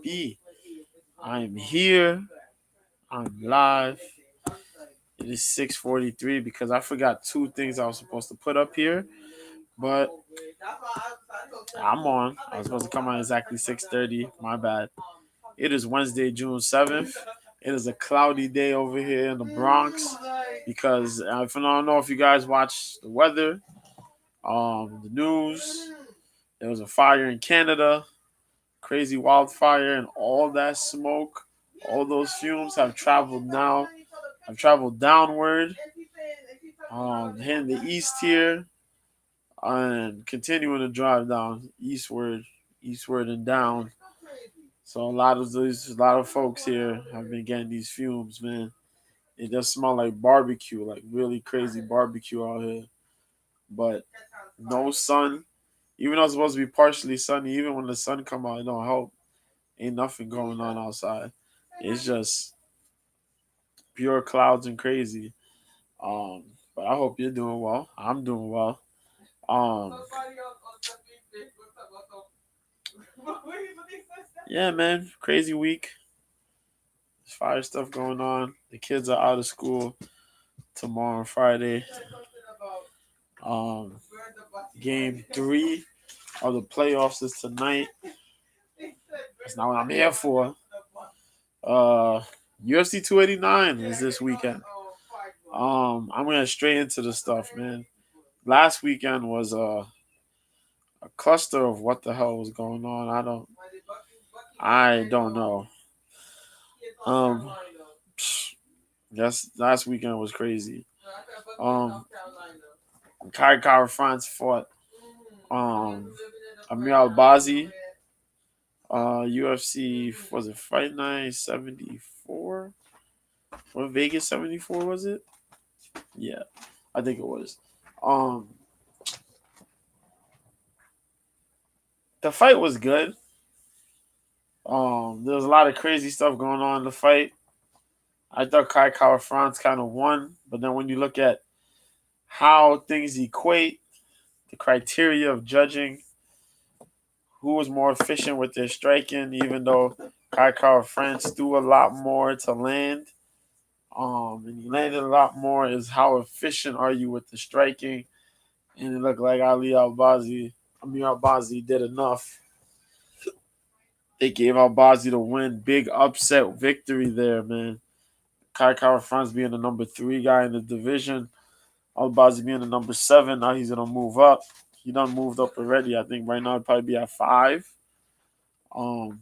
B. I'm here. I'm live. It is 6:43 because I forgot two things I was supposed to put up here, but I'm on. I was supposed to come on exactly 6:30. My bad. It is Wednesday, June 7th. It is a cloudy day over here in the Bronx because if I don't know if you guys watch the weather, the news. There was a fire in Canada, crazy wildfire, and all that smoke, all those fumes have traveled downward, hitting the east here, and continuing to drive down eastward and down. So a lot of folks here have been getting these fumes, man. It does smell like barbecue, like really crazy barbecue out here. But no sun, even though it's supposed to be partially sunny, even when the sun come out, it don't help. Ain't nothing going on outside. It's just pure clouds and crazy. Um, but I hope you're doing well. I'm doing well. Um, yeah, man, crazy week. There's fire stuff going on. The kids are out of school tomorrow, Friday. Um, game 3 of the playoffs is tonight. That's not what I'm here for. Uh, UFC 289 is this weekend. I'm gonna straight into the stuff, man. Last weekend was a cluster of what the hell was going on. I don't know. Um, yes, last weekend was crazy. Um, Kai Kara France fought um Amir Albazi. UFC was it Fight Night 74? Or Vegas 74 was it? Yeah, I think it was. Um, the fight was good. There was a lot of crazy stuff going on in the fight. I thought Kai Kara France kind of won, but then when you look at how things equate, the criteria of judging, who was more efficient with their striking, even though Kai Kara France threw a lot more to land, and he landed a lot more, is how efficient are you with the striking? And it looked like Amir Albazi did enough. They gave Albazi the win. Big upset victory there, man. Kai Kara France being the number 3 guy in the division. Albazi being the number 7. Now he's gonna move up. He done moved up already. I think right now he'd probably be at 5. 5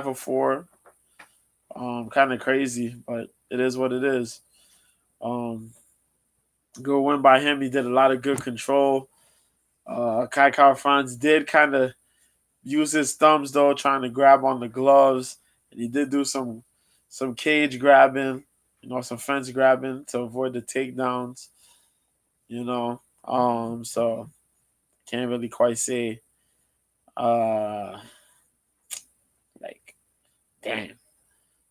or 4. Kind of crazy, but it is what it is. Good win by him. He did a lot of good control. Kai Kara France did kind of use his thumbs though, trying to grab on the gloves, and he did do some cage grabbing, some fence grabbing to avoid the takedowns. So can't really quite say, uh, like, damn,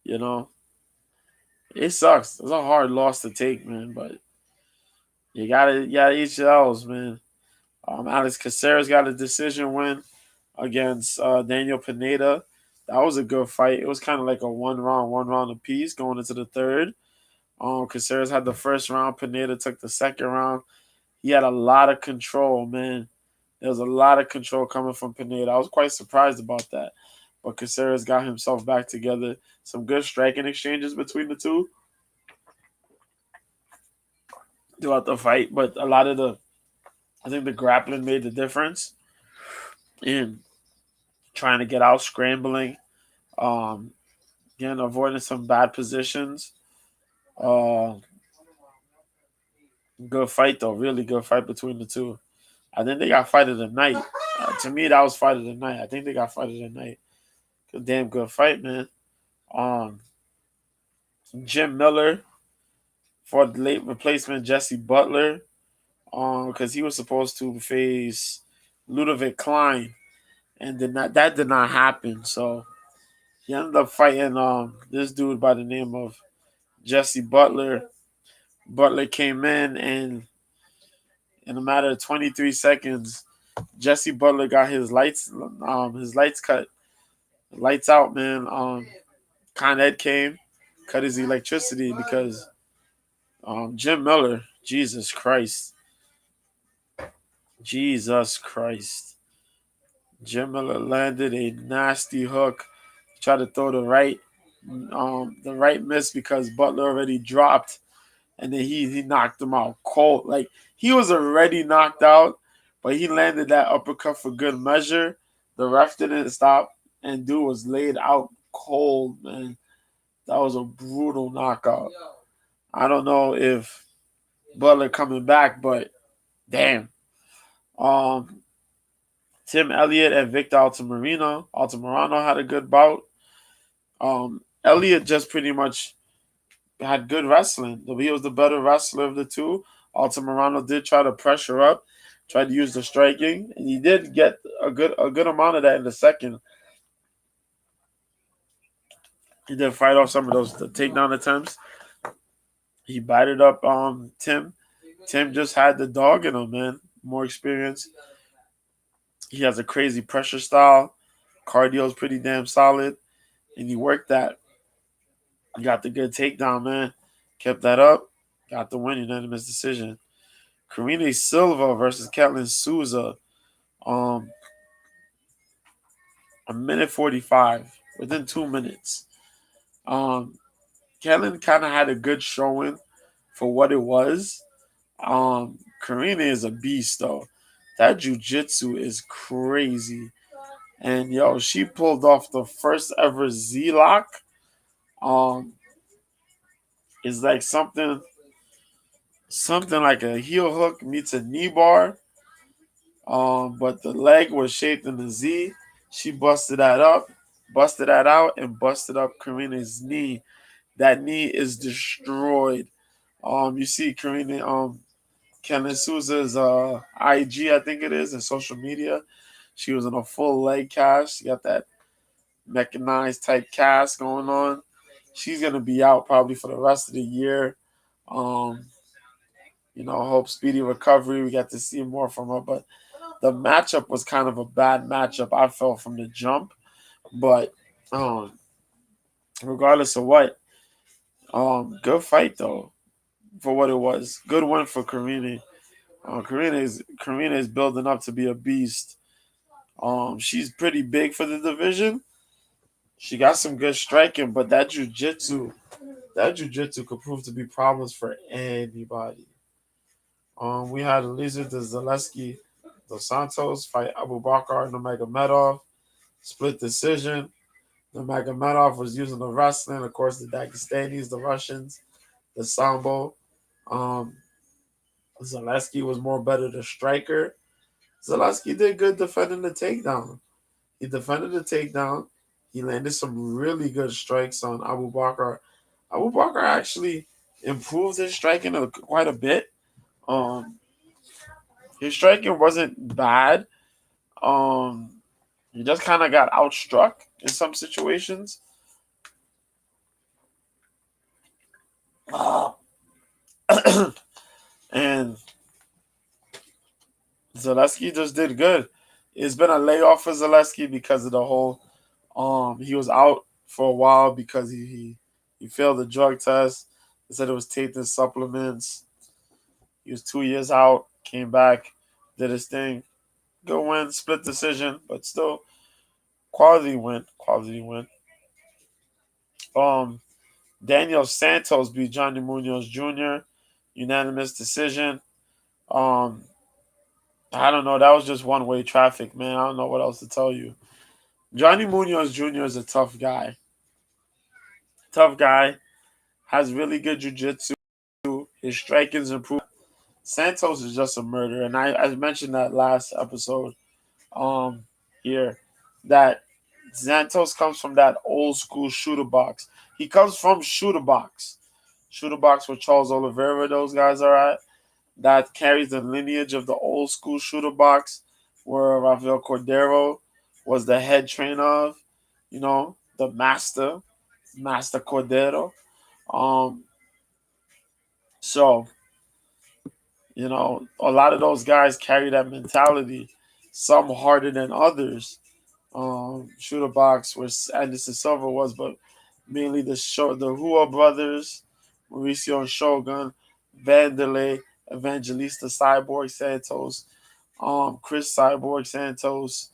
you know, it sucks. It's a hard loss to take, man, but you gotta eat your L's, man. Alex Caceres got a decision win against Daniel Pineda. That was a good fight. It was kind of like a one round apiece going into the third. Caceres had the first round. Pineda took the second round. He had a lot of control, man. There was a lot of control coming from Pineda. I was quite surprised about that. But Caceres got himself back together. Some good striking exchanges between the two throughout the fight. But I think the grappling made the difference in trying to get out, scrambling, um, again, avoiding some bad positions. Uh, Good fight, though. Really good fight between the two. I think they got fight of the night. To me, that was fight of the night. I think they got fight of the night. Good, damn good fight, man. Um, Jim Miller for the late replacement Jesse Butler, because he was supposed to face Ludovic Klein, and that did not happen. So he ended up fighting this dude by the name of Jesse Butler. Butler came in and in a matter of 23 seconds Jesse Butler got his lights cut, lights out, man. Con Ed came, cut his electricity because Jim Miller, Jesus Christ, Jim Miller landed a nasty hook. Tried to throw the right miss because Butler already dropped, and then he knocked him out cold. Like he was already knocked out, but he landed that uppercut for good measure. The ref didn't stop, and dude was laid out cold, man. That was a brutal knockout. I don't know if Butler coming back, but damn. Um, Tim Elliott and Victor Altamirano had a good bout. Elliott just pretty much had good wrestling. He was the better wrestler of the two. Altamirano did try to pressure up, tried to use the striking, and he did get a good amount of that in the second. He did fight off some of the takedown attempts. He batted up Tim. Tim just had the dog in him, man. More experience. He has a crazy pressure style. Cardio is pretty damn solid, and he worked that. He got the good takedown, man. Kept that up. Got the win, unanimous decision. Karine Silva versus Katlyn Souza. Um, a minute 45 within 2 minutes. Um, Katlyn kind of had a good showing for what it was. Karine is a beast though. That jujitsu is crazy. And yo, she pulled off the first ever Z lock. Um, it's like something like a heel hook meets a knee bar. But the leg was shaped in a Z. She busted that out, and busted up Karine's knee. That knee is destroyed. You see Karine, Kenan Souza's IG, I think it is, in social media. She was in a full leg cast. She got that mechanized type cast going on. She's gonna be out probably for the rest of the year. Um, hope speedy recovery. We got to see more from her, but the matchup was kind of a bad matchup. I felt from the jump, but um, regardless of what, good fight though for what it was. Good one for Karine. Karine is building up to be a beast. She's pretty big for the division. She got some good striking, but that jujitsu could prove to be problems for anybody. We had Elisa de Zaleski dos Santos fight Abu Bakar Nurmagomedov, split decision. Nurmagomedov was using the wrestling, of course, the Dagestanis, the Russians, the Sambo. Um, Zaleski was more better the striker. Zaleski did good defending the takedown. He defended the takedown. He landed some really good strikes on Abu Bakr. Abu Bakr actually improved his striking quite a bit. Um, his striking wasn't bad. Um, he just kind of got outstruck in some situations. And Zaleski just did good. It's been a layoff for Zaleski because of the whole. He was out for a while because he failed the drug test. They said it was taking supplements. He was 2 years out, came back, did his thing. Good win, split decision, but still quality win. Quality win. Um, Daniel Santos beat Johnny Munoz Jr. Unanimous decision. Um, I don't know. That was just one way traffic, man. I don't know what else to tell you. Johnny Munoz Jr. is a tough guy. Tough guy. Has really good jiu-jitsu. His striking's improved. Santos is just a murderer. And I mentioned that last episode here that Santos comes from that old school shooter box. He comes from shooter box. Shooter box where Charles Oliveira, those guys are at. That carries the lineage of the old school shooter box where Rafael Cordero was the head trainer of, the Master Cordero. Um, so, a lot of those guys carry that mentality. some harder than others. Shooter box where Anderson Silva was, but mainly the Hua brothers, Mauricio and Shogun, Vanderlei, Evangelista Cyborg Santos, Chris Cyborg Santos.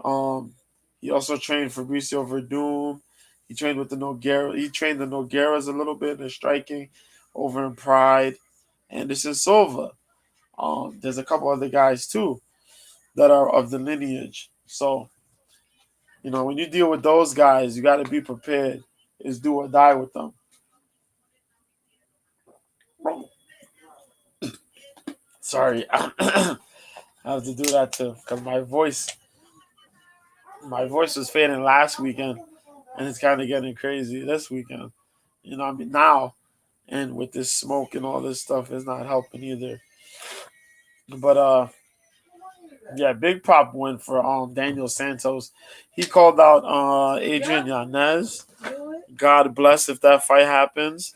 Um, he also trained Fabricio Verdum. He trained with the Noguera. He trained the Nogueras a little bit in striking over in Pride. Anderson Silva. There's a couple other guys too that are of the lineage. So, when you deal with those guys, you got to be prepared. Is do or die with them. Sorry, I have to do that too because my voice was fading last weekend, and it's kind of getting crazy this weekend. I mean now, and with this smoke and all this stuff, it's not helping either. But yeah, big prop win for Daniel Santos. He called out Adrian Yanez. God bless if that fight happens.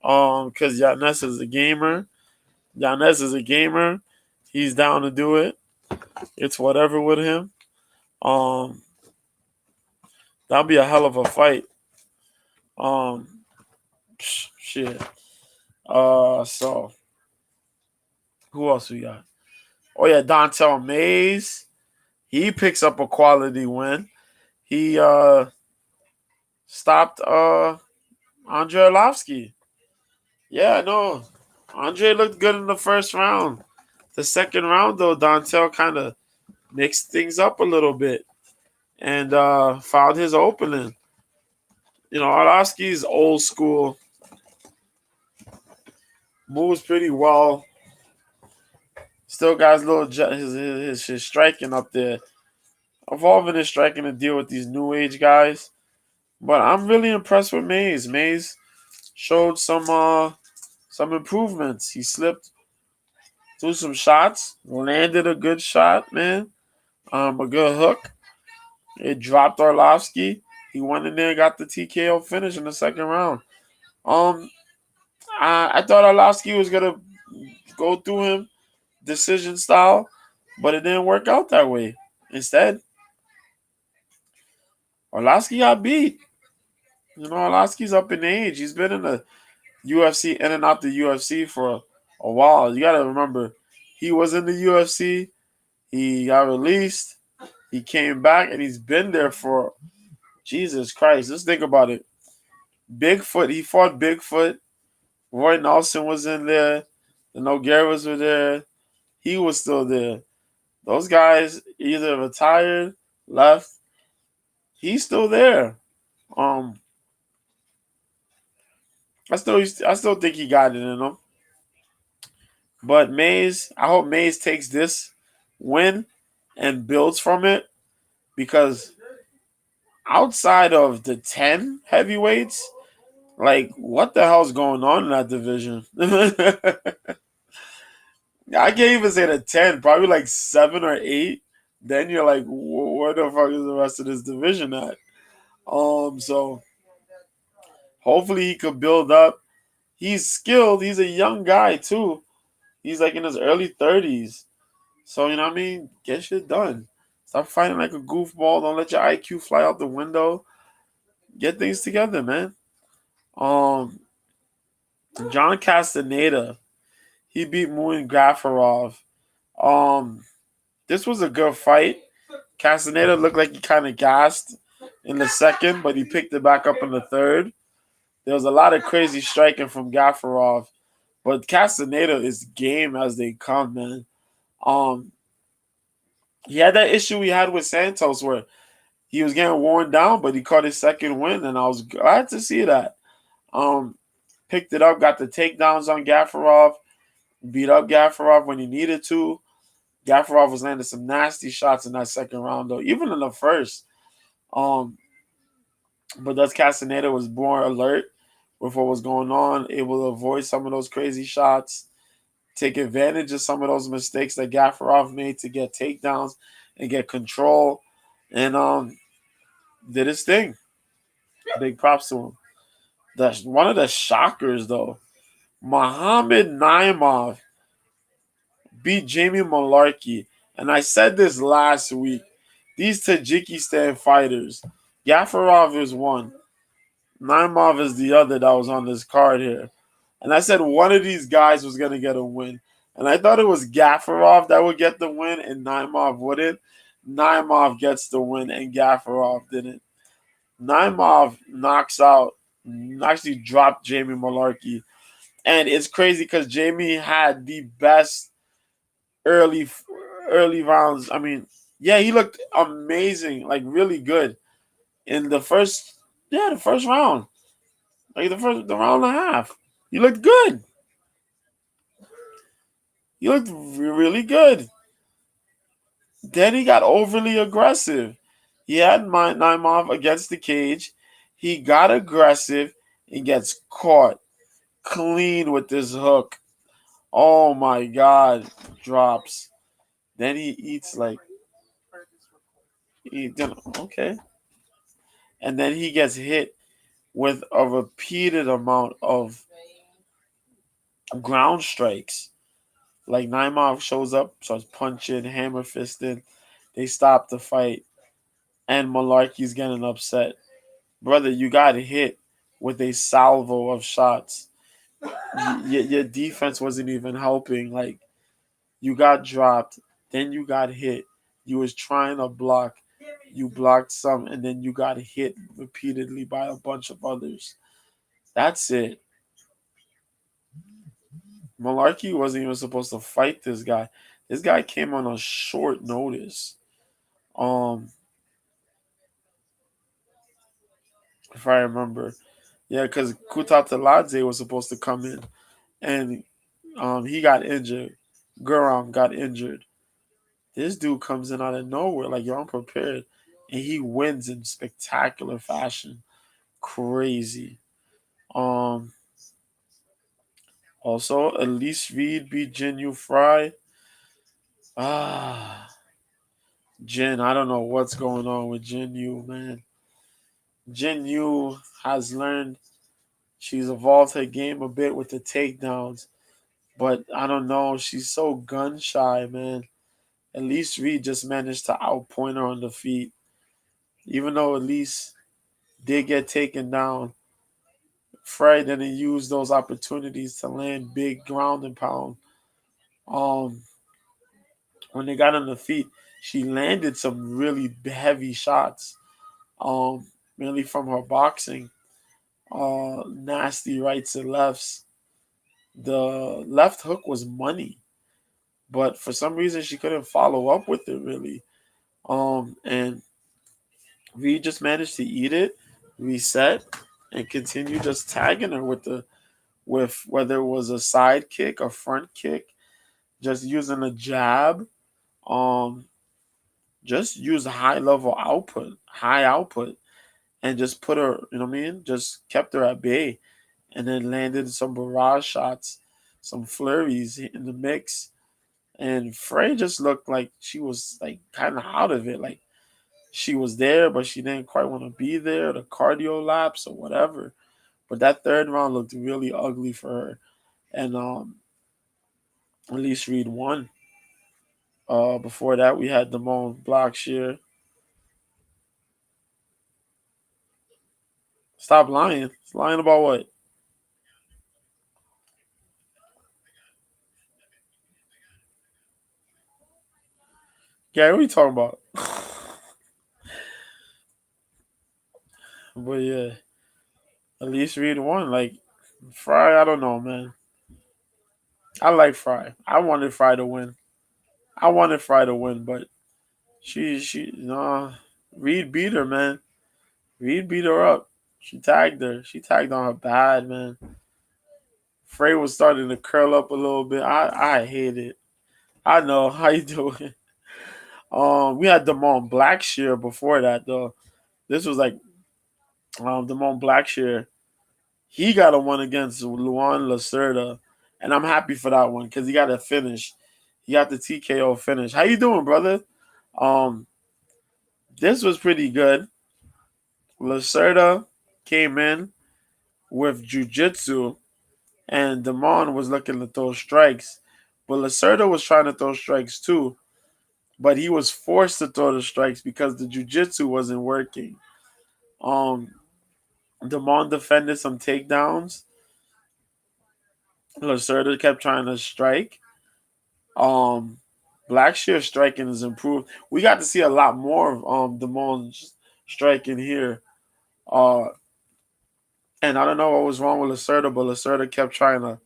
Because Yanez is a gamer. Yanez is a gamer. He's down to do it. It's whatever with him. Um, that'll be a hell of a fight. Um, shit. So who else we got? Oh yeah, Dontel Mays. He picks up a quality win. He stopped Andre Arlovsky. Yeah, I know. Andre looked good in the first round. The second round though, Dontel kind of mixed things up a little bit and found his opening. Arlovsky's old school, moves pretty well. Still got his little his striking up there, evolving his striking to deal with these new age guys. But I'm really impressed with Mays. Mays showed some improvements. He slipped through some shots, landed a good shot, man. A good hook. It dropped Arlovsky. He went in there and got the TKO finish in the second round. I thought Arlovsky was gonna go through him decision style, but it didn't work out that way. Instead, Arlovsky got beat. Arlovsky's up in age. He's been in the UFC, in and out the UFC for a while. You gotta remember, he was in the UFC. He got released. He came back, and he's been there for Jesus Christ. Just think about it. Bigfoot. He fought Bigfoot. Roy Nelson was in there. The Nogueras were there. He was still there. Those guys either retired, left. He's still there. Um, I still think he got it in him. But Mays, I hope Mays takes this win and builds from it because outside of the 10 heavyweights, like what the hell's going on in that division? I can't even say the 10, probably like 7 or 8. Then you're like, where the fuck is the rest of this division at? So hopefully he could build up. He's skilled. He's a young guy too. He's like in his early 30s. So you know what I mean? Get shit done. Stop fighting like a goofball. Don't let your IQ fly out the window. Get things together, man. Um, John Castaneda, he beat Muin Gafarov. Um, this was a good fight. Castaneda looked like he kind of gassed in the second, but he picked it back up in the third. There was a lot of crazy striking from Gafarov, but Castaneda is game as they come, man. Um, he had that issue he had with Santos where he was getting worn down, but he caught his second win, and I was glad to see that. Um, Picked it up, got the takedowns on Gafarov, beat up Gafarov when he needed to. Gafarov was landing some nasty shots in that second round, though, even in the first. But thus Castaneda was more alert with what was going on, able to avoid some of those crazy shots, take advantage of some of those mistakes that Gafarov made to get takedowns and get control, and did his thing. Big props to him. That's one of the shockers, though. Muhammad Naimov beat Jamie Malarkey. And I said this last week. These Tajikistan fighters, Gafarov is one, Naimov is the other that was on this card here. And I said one of these guys was going to get a win. And I thought it was Gafarov that would get the win and Naimov wouldn't. Naimov gets the win and Gafarov didn't. Naimov knocks out, actually dropped Jamie Malarkey. And it's crazy because Jamie had the best early early rounds. I mean, yeah, he looked amazing, like really good in the first round, like the round and a half. He looked good. He looked really good. Then he got overly aggressive. He had Naimov against the cage. He got aggressive and gets caught clean with this hook. Oh my God, drops. Then he eats like okay, and then he gets hit with a repeated amount of ground strikes. Like Naimov shows up, starts punching, hammer fisting. They stop the fight, and Malarkey's getting upset. Brother, you got hit with a salvo of shots. Your defense wasn't even helping. Like you got dropped, then you got hit. You was trying to block. You blocked some, and then you got hit repeatedly by a bunch of others. That's it. Malarkey wasn't even supposed to fight this guy. This guy came on a short notice. Um, if I remember, yeah, because Kutateladze was supposed to come in, and he got injured. Guram got injured. This dude comes in out of nowhere, like you're unprepared, and he wins in spectacular fashion. Crazy. Um, Also, Elise Reed beat Jin Fry. Ah, Jin, I don't know what's going on with Jin man. Jin has learned, she's evolved her game a bit with the takedowns, but I don't know, she's so gun shy, man. Elise Reed just managed to outpoint her on the feet. Even though Elise did get taken down, Fry didn't use those opportunities to land big ground and pound. Um, when they got on the feet, she landed some really heavy shots. Mainly from her boxing. Nasty rights and lefts. The left hook was money, but for some reason she couldn't follow up with it really. And we just managed to eat it, reset, and continue just tagging her with whether it was a side kick, a front kick, just using a jab. Um, just use high output, and just put her. You know what I mean? Just kept her at bay, and then landed some barrage shots, some flurries in the mix. And Frey just looked like she was like kind of out of it. Like she was there, but she didn't quite want to be there. The cardio lapse or whatever. But that third round looked really ugly for her. And Elise Reed won. Before that, we had Damone Blackshear. Stop lying. Lying about what? Yeah, what are you talking about? But yeah, Elise Reed won. Like Fry, I don't know, man. I like Fry. I wanted Fry to win. But she nah. Reed beat her, man. Reed beat her up. She tagged her. She tagged on her bad, man. Frey was starting to curl up a little bit. I hate it. I know how you doing. We had Damone Blackshear before that though. This was like Damone Blackshear. He got a one against Luan Lacerda, and I'm happy for that one because he got a finish. He got the TKO finish. How you doing, brother? Um, this was pretty good. Lacerda came in with jujitsu, and Damon was looking to throw strikes, but Lacerda was trying to throw strikes too. but he was forced to throw the strikes because the jiu-jitsu wasn't working. Um, Damon defended some takedowns. Lacerda kept trying to strike. Um, Blackshear striking is improved. We got to see a lot more of Damon striking here. Uh, and I don't know what was wrong with Lacerda, but Lacerda kept trying to.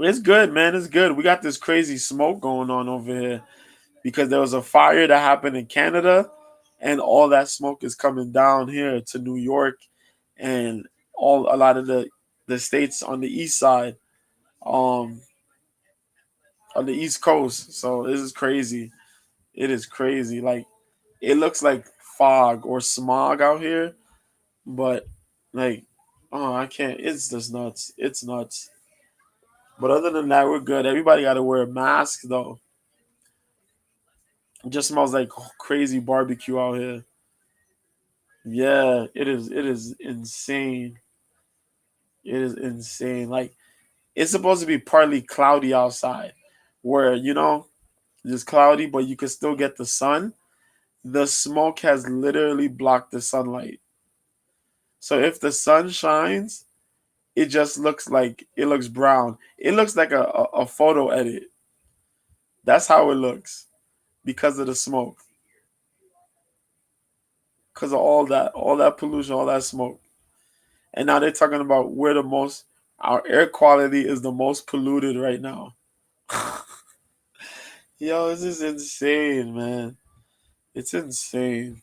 It's good, man. It's good. We got this crazy smoke going on over here because there was a fire that happened in Canada, and all that smoke is coming down here to New York and a lot of the states on the east side, um, on the east coast. So this is crazy. It is crazy. Like it looks like fog or smog out here, but like, oh, I can't. It's just nuts. It's nuts. But other than that, we're good. Everybody got to wear a mask though. It just smells like crazy barbecue out here. Yeah, it is. It is insane. It is insane. Like it's supposed to be partly cloudy outside, where it's cloudy, but you can still get the sun. The smoke has literally blocked the sunlight. So if the sun shines, it just looks like it looks brown. It looks like a photo edit. That's how it looks because of the smoke, because of all that pollution, all that smoke. And now they're talking about our air quality is the most polluted right now. Yo, this is insane, man. It's insane.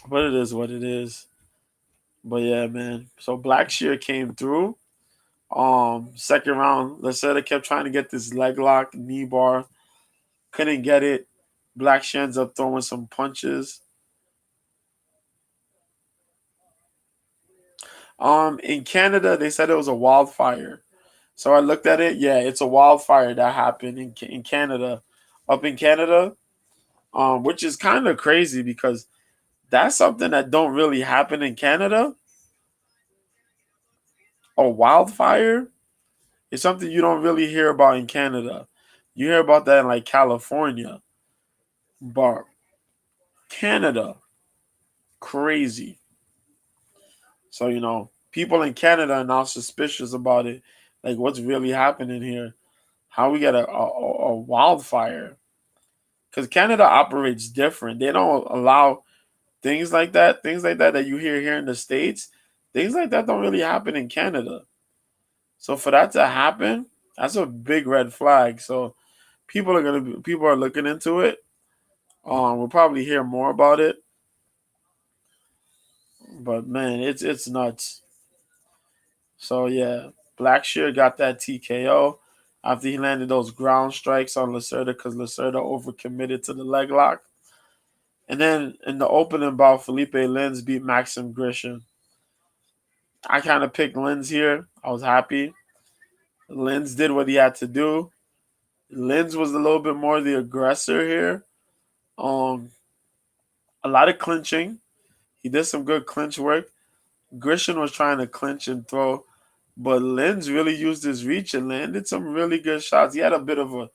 But it is what it is. But yeah, man. So Blackshear came through. Second round, Laceta kept trying to get this leg lock, knee bar. Couldn't get it. Blackshear ends up throwing some punches. In Canada, they said it was a wildfire. So I looked at it. Yeah, it's a wildfire that happened in Canada, up in Canada, which is kind of crazy because that's something that don't really happen in Canada. A wildfire is something you don't really hear about in Canada. You hear about that in like California, but Canada, crazy. So people in Canada are now suspicious about it. Like, what's really happening here? How we get a wildfire? Because Canada operates different. They don't allow things like that. Things like that you hear here in the States. Things like that don't really happen in Canada. So for that to happen, that's a big red flag. So people are looking into it. We'll probably hear more about it. But man, it's nuts. So yeah, Blackshear got that TKO after he landed those ground strikes on Lacerda because Lacerda overcommitted to the leg lock. And then in the opening bout, Felipe Lins beat Maxim Grishin. I kind of picked Lins here. I was happy. Lins did what he had to do. Lins was a little bit more the aggressor here. Um, a lot of clinching. He did some good clinch work. Grishin was trying to clinch and throw, but Lins really used his reach and landed some really good shots. He had a bit of a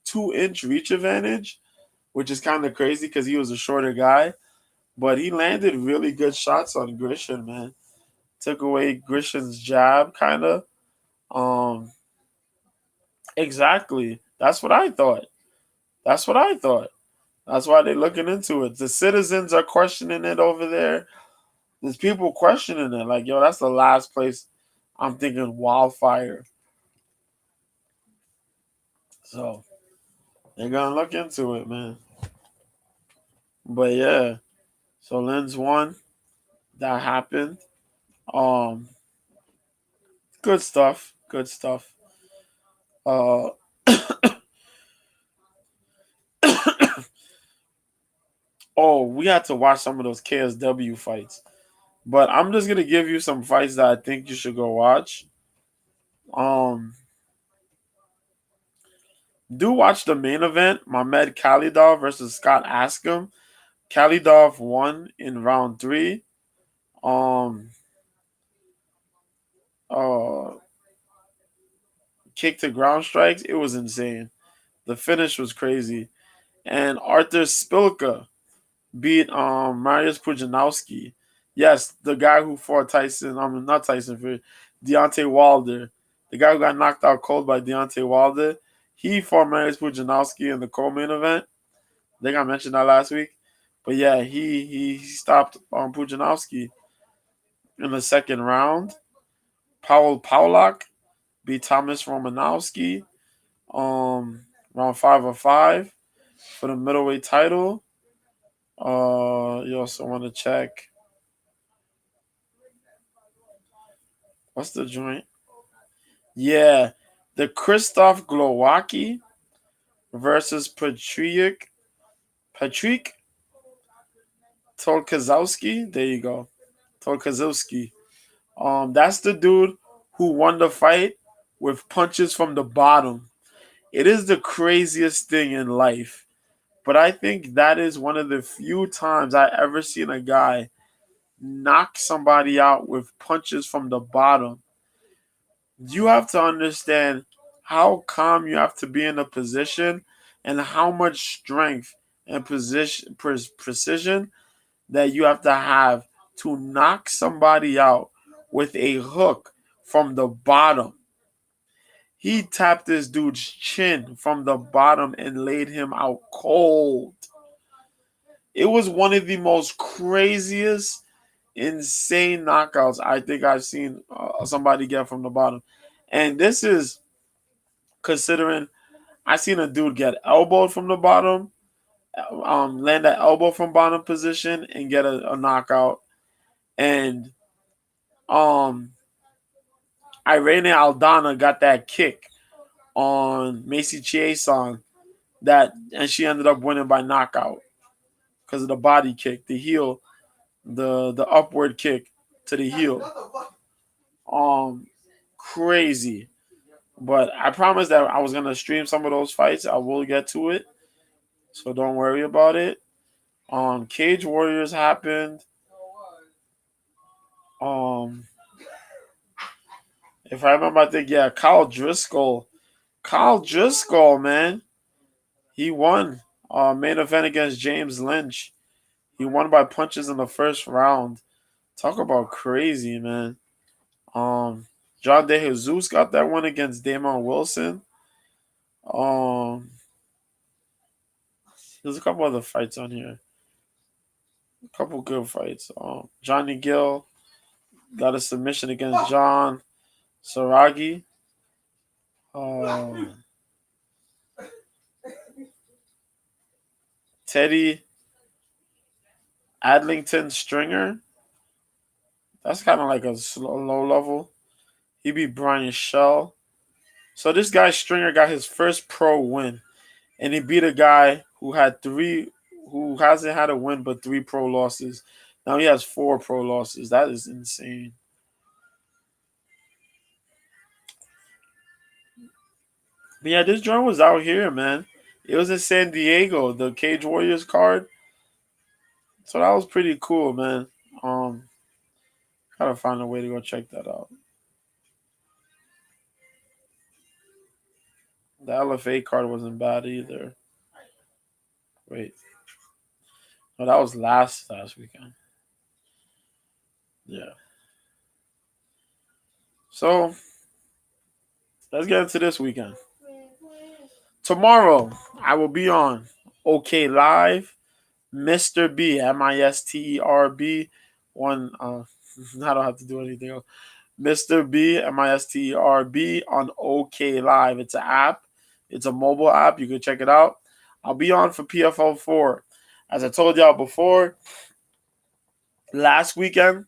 2-inch reach advantage, which is kind of crazy because he was a shorter guy. But he landed really good shots on Grishin, man. Took away Grishin's jab, kind of. Um, exactly. That's what I thought. That's what I thought. That's why they're looking into it. The citizens are questioning it over there. There's people questioning it. Like, yo, that's the last place I'm thinking wildfire. So they're gonna look into it, man. But yeah. So Lens won. That happened. Um, good stuff. Good stuff. Uh, oh, we had to watch some of those KSW fights. But I'm just gonna give you some fights that I think you should go watch. Um, do watch the main event, Mamed Khalidov versus Scott Askham. Khalidov won in round 3. Um, uh, kick to ground strikes. It was insane. The finish was crazy. And Arthur Spilka beat Mariusz Pudzianowski. Yes, the guy who fought Tyson. Not Tyson Fury, Deontay Wilder. The guy who got knocked out cold by Deontay Wilder. He fought Mariusz Pudzianowski in the co-main event. I think I mentioned that last week. But yeah, he stopped Pudzianowski in the second round. Paul Paulak beat Thomas Romanowski. Round 5 of 5 for the middleweight title. You also want to check. What's the joint? Yeah, the Krzysztof Glowacki versus Patrick Tolkazowski. There you go, Tolkazowski. That's the dude who won the fight with punches from the bottom. It is the craziest thing in life, but I think that is one of the few times I ever seen a guy knock somebody out with punches from the bottom. You have to understand how calm you have to be in a position and how much strength and precision that you have to knock somebody out with a hook from the bottom. He tapped this dude's chin from the bottom and laid him out cold. It was one of the most craziest, insane knockouts I think I've seen somebody get from the bottom. And this is considering I seen a dude get elbowed from the bottom, land that elbow from bottom position and get a knockout. And Irene Aldana got that kick on Macy Chiasson and she ended up winning by knockout because of the body kick, the heel, the upward kick to the heel. Crazy. But I promised that I was gonna stream some of those fights. I will get to it, so don't worry about it. Cage Warriors happened. If I remember, I think Kyle Driscoll. Kyle Driscoll, man, he won. Main event against James Lynch. He won by punches in the first round. Talk about crazy, man. John De Jesus got that one against Damon Wilson. There's a couple other fights on here. A couple good fights. Johnny Gill got a submission against John Saragi. Teddy Adlington Stringer. That's kind of like a low level. He beat Brian Shell. So this guy Stringer got his first pro win, and he beat a guy who hasn't had a win but 3 pro losses. Now he has 4 pro losses. That is insane. But yeah, this joint was out here, man. It was in San Diego, the Cage Warriors card. So that was pretty cool, man. Gotta find a way to go check that out. The LFA card wasn't bad either. Wait. No, that was last weekend. Yeah. So let's get into this weekend. Tomorrow I will be on OK Live. Mr. B, MISTERB. One I don't have to do anything else. Mr. B, MISTERB on OK Live. It's an app. It's a mobile app. You can check it out. I'll be on for PFL 4. As I told y'all before, last week, when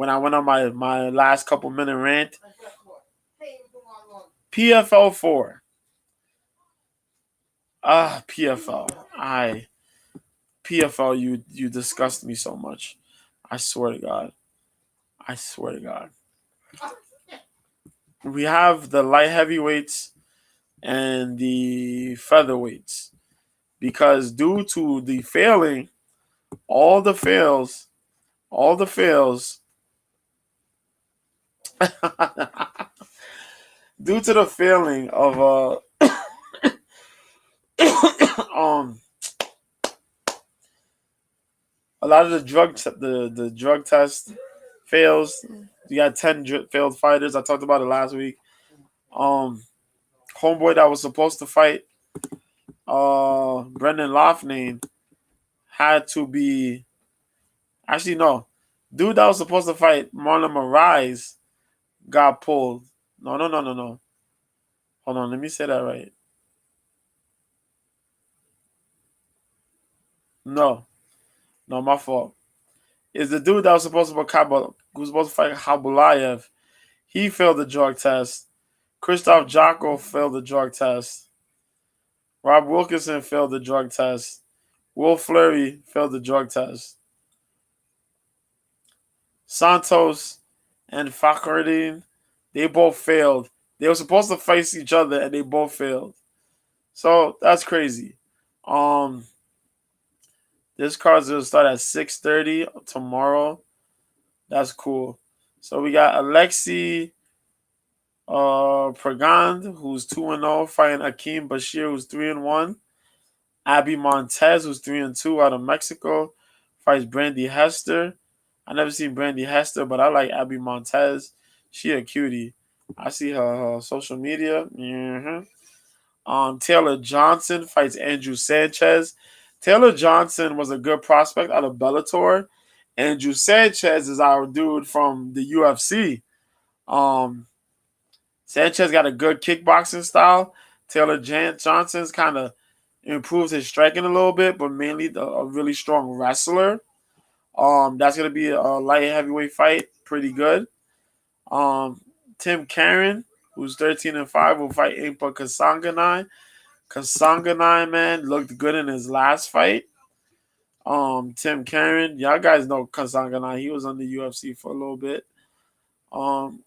I went on my last couple minute rant, PFL 4. PFL. PFL, you disgust me so much. I swear to God. We have the light heavyweights and the featherweights. Because due to the failing, all the fails, due to the failing of um a lot of the drug test fails. You got 10 failed fighters. I talked about it last week. Um, homeboy that was supposed to fight Brendan Loughnane had to be actually no. Dude that was supposed to fight Marlon Moraes got pulled. No. Hold on, let me say that right. No, no, my fault. Is the dude that was supposed to be who was supposed to fight Habulayev. He failed the drug test. Christoph Jocko failed the drug test. Rob Wilkinson failed the drug test. Will Fleury failed the drug test. Santos and Fakhreddin, they both failed. They were supposed to face each other and they both failed. So that's crazy. Um, this card's gonna start at 6:30 tomorrow. That's cool. So we got Alexei Pragand, who's 2-0, fighting Akeem Bashir, who's 3-1. Abby Montez, who's 3-2 out of Mexico, fights Brandy Hester. I never seen Brandy Hester, but I like Abby Montez. She a cutie. I see her social media. Taylor Johnson fights Andrew Sanchez. Taylor Johnson was a good prospect out of Bellator. Andrew Sanchez is our dude from the UFC. Um, Sanchez got a good kickboxing style. Johnson's kind of improved his striking a little bit, but mainly a really strong wrestler. That's gonna be a light heavyweight fight, pretty good. Tim Karen, who's 13-5, will fight Impa Kasanganai. Kasanganai, man, looked good in his last fight. Tim Karen, y'all guys know Kasanganai. He was on the UFC for a little bit. Um,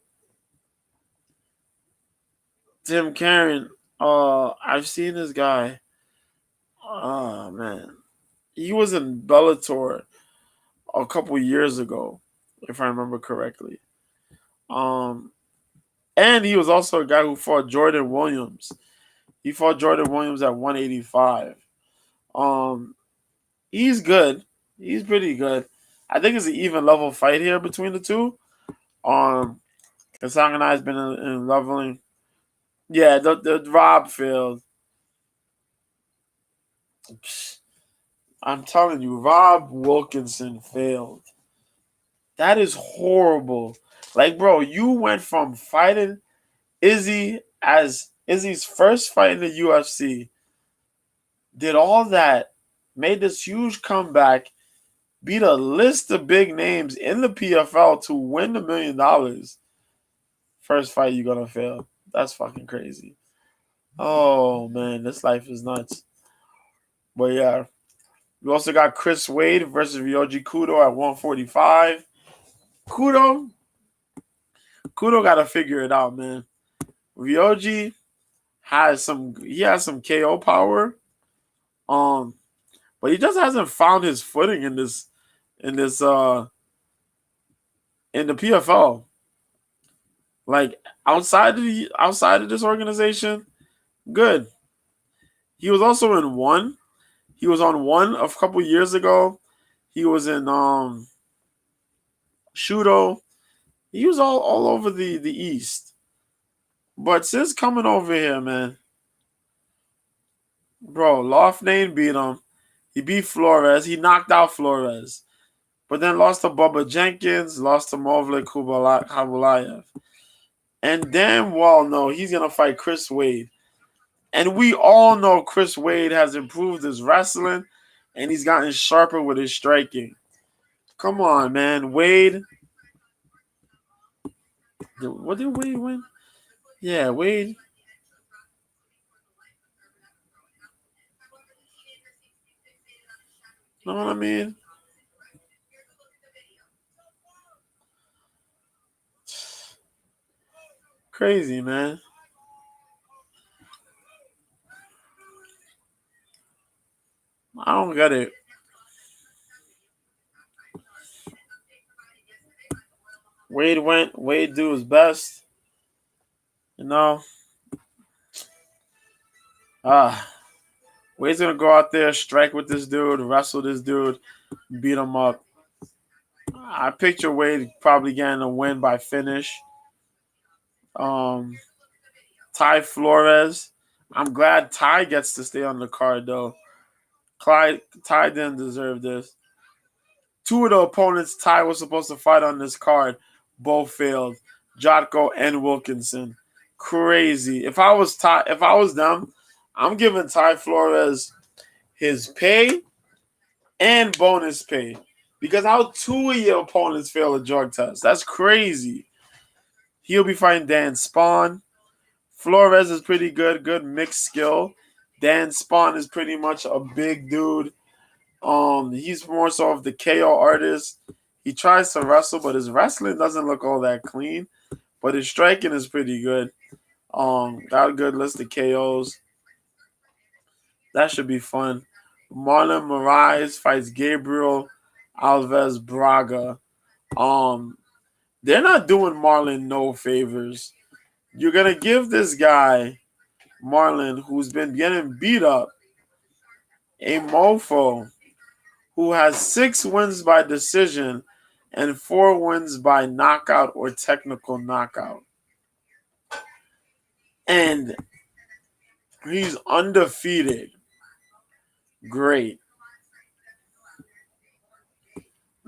Tim Karen, I've seen this guy. Oh man, he was in Bellator a couple years ago, if I remember correctly. Um, and he was also a guy who fought Jordan Williams. He fought Jordan Williams at 185. Um, he's good. He's pretty good. I think it's an even level fight here between the two. Kasang and I has been in leveling. Yeah, the Rob failed. I'm telling you, Rob Wilkinson failed. That is horrible. Like, bro, you went from fighting Izzy as Izzy's first fight in the UFC, did all that, made this huge comeback, beat a list of big names in the PFL to win $1 million. First fight you're gonna fail. That's fucking crazy. Oh man, this life is nuts. But yeah, we also got Chris Wade versus Ryoji Kudo at 145. Kudo, Kudo got to figure it out, man. Ryoji has some KO power, but he just hasn't found his footing in this in the PFL. Like outside of this organization, good. He was also in one. He was on one a couple years ago. He was in Shudo. He was all over the East. But since coming over here, man, bro, Loughnane beat him. He beat Flores. He knocked out Flores. But then lost to Bubba Jenkins, lost to Movlek Habulayev. And damn well no, he's going to fight Chris Wade. And we all know Chris Wade has improved his wrestling and he's gotten sharper with his striking. Come on, man. Wade. What did Wade win? Yeah, Wade. Know what I mean? Crazy, man. I don't get it. Wade do his best. You know, ah, Wade's gonna go out there, strike with this dude, wrestle this dude, beat him up. I picture Wade probably getting a win by finish. Um, Ty Flores. I'm glad Ty gets to stay on the card though. Ty didn't deserve this. Two of the opponents Ty was supposed to fight on this card both failed. Jotko and Wilkinson. Crazy. If I was them, I'm giving Ty Flores his pay and bonus pay. Because how two of your opponents fail a drug test? That's crazy. He'll be fighting Dan Spawn. Flores is pretty good mixed skill. Dan Spawn is pretty much a big dude. He's more so of the KO artist. He tries to wrestle, but his wrestling doesn't look all that clean. But his striking is pretty good. Got a good list of KOs. That should be fun. Marlon Moraes fights Gabriel Alves Braga. Um, they're not doing Marlon no favors. You're gonna give this guy Marlon, who's been getting beat up, a mofo who has 6 wins by decision and 4 wins by knockout or technical knockout. And he's undefeated. Great.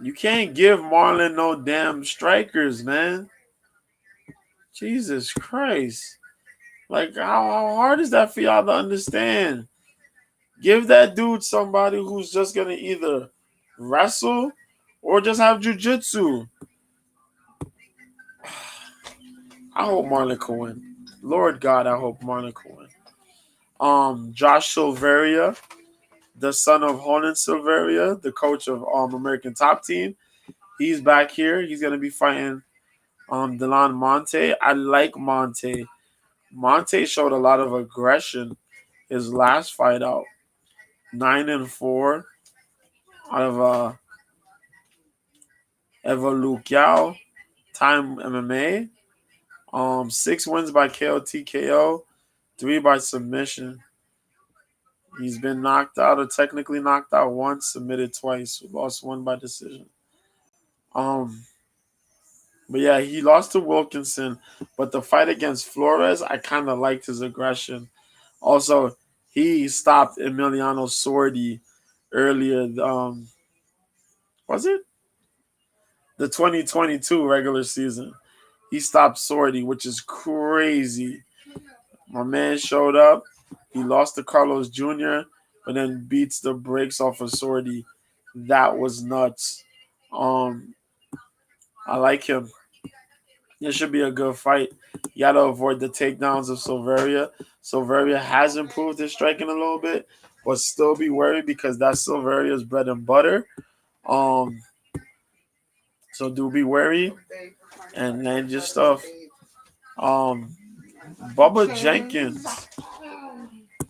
You can't give Marlon no damn strikers, man. Jesus Christ. Like, how hard is that for y'all to understand? Give that dude somebody who's just going to either wrestle or just have jujitsu. I hope Marlon can win. Lord God, I hope Marlon can win. Josh Silveria, the son of Ronan Silveria, the coach of American Top Team. He's back here. He's gonna be fighting Delon Monte. I like Monte. Monte showed a lot of aggression his last fight out. 9-4 out of Eva Lukiao, Time MMA. 6 wins by KO TKO, 3 by submission. He's been knocked out or technically knocked out once, submitted twice, lost 1 by decision. But yeah, he lost to Wilkinson. But the fight against Flores, I kind of liked his aggression. Also, he stopped Emiliano Sordi earlier. Was it the 2022 regular season? He stopped Sordi, which is crazy. My man showed up. He lost to Carlos Jr., but then beats the brakes off of Sordi. That was nuts. I like him. This should be a good fight. You got to avoid the takedowns of Silveria. Silveria has improved his striking a little bit, but still be worried because that's Silveria's bread and butter. Um, so do be wary and land your stuff. Um, Bubba Jenkins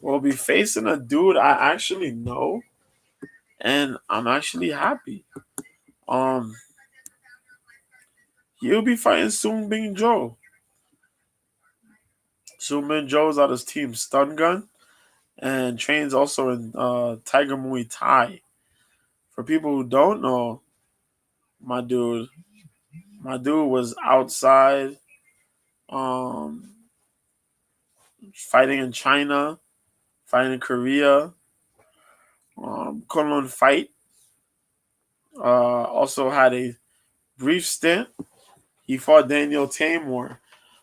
will be facing a dude I actually know, and I'm actually happy. Um, he'll be fighting Soon Bing Joe. Soon Bing Joe's out his team Stun Gun and trains also in Tiger Muay Thai. For people who don't know, my dude, my dude was outside um, fighting in China, fighting in Korea, Kunlun Fight. Also had a brief stint. He fought Daniel Tamor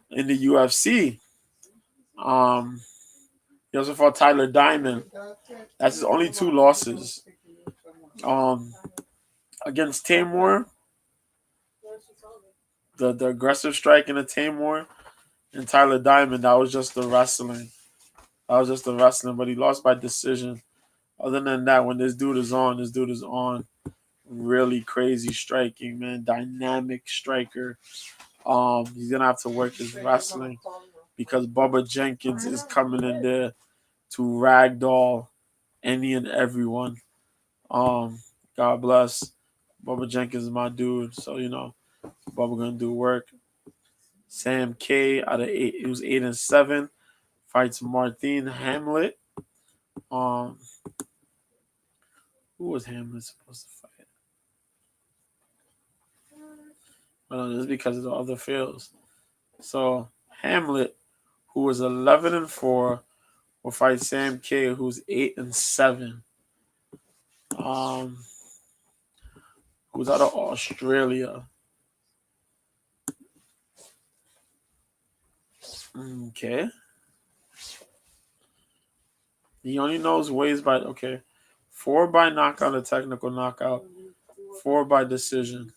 in the UFC. He also fought Tyler Diamond. That's his only 2 losses. Against Tamor, the aggressive striking of Tamor and Tyler Diamond, that was just the wrestling. But he lost by decision. Other than that, when this dude is on, really crazy striking, man. Dynamic striker. He's gonna have to work his wrestling because Bubba Jenkins is coming in there to ragdoll any and everyone. God bless. Bubba Jenkins is my dude, so Bubba gonna do work. Sam K out of 8. He was 8-7. Fights Martin Hamlet. Um, who was Hamlet supposed to fight? Well, this is because of the other fields. So Hamlet, who was 11-4, will fight Sam K, who's 8-7. Um, who's out of Australia. Okay. He only knows ways by 4 by knockout, a technical knockout, 4 by decision.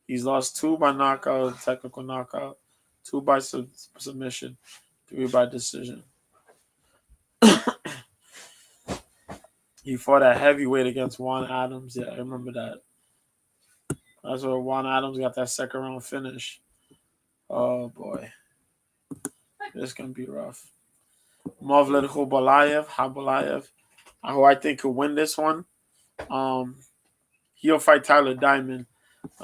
He's lost 2 by knockout, technical knockout, 2 by submission, 3 by decision. He fought at heavyweight against Juan Adams. Yeah, I remember that. That's where Juan Adams got that second round finish. Oh boy, this gonna be rough. Mavlid Habalayev, who I think could win this one. He'll fight Tyler Diamond.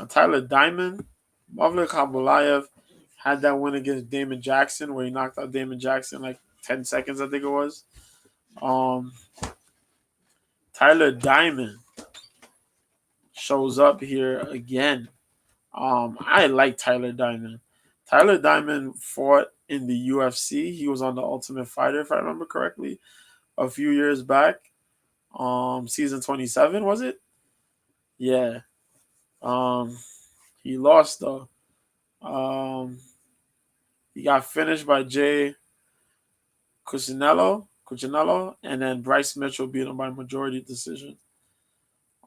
Tyler Diamond, Mavlid Habalayev had that win against Damon Jackson where he knocked out Damon Jackson like 10 seconds, I think it was. Tyler Diamond shows up here again. I like Tyler Diamond. Tyler Diamond fought in the UFC. He was on the Ultimate Fighter, if I remember correctly, a few years back. Season 27, was it? Yeah. He lost though. He got finished by Jay Cuccinello, and then Bryce Mitchell beat him by majority decision.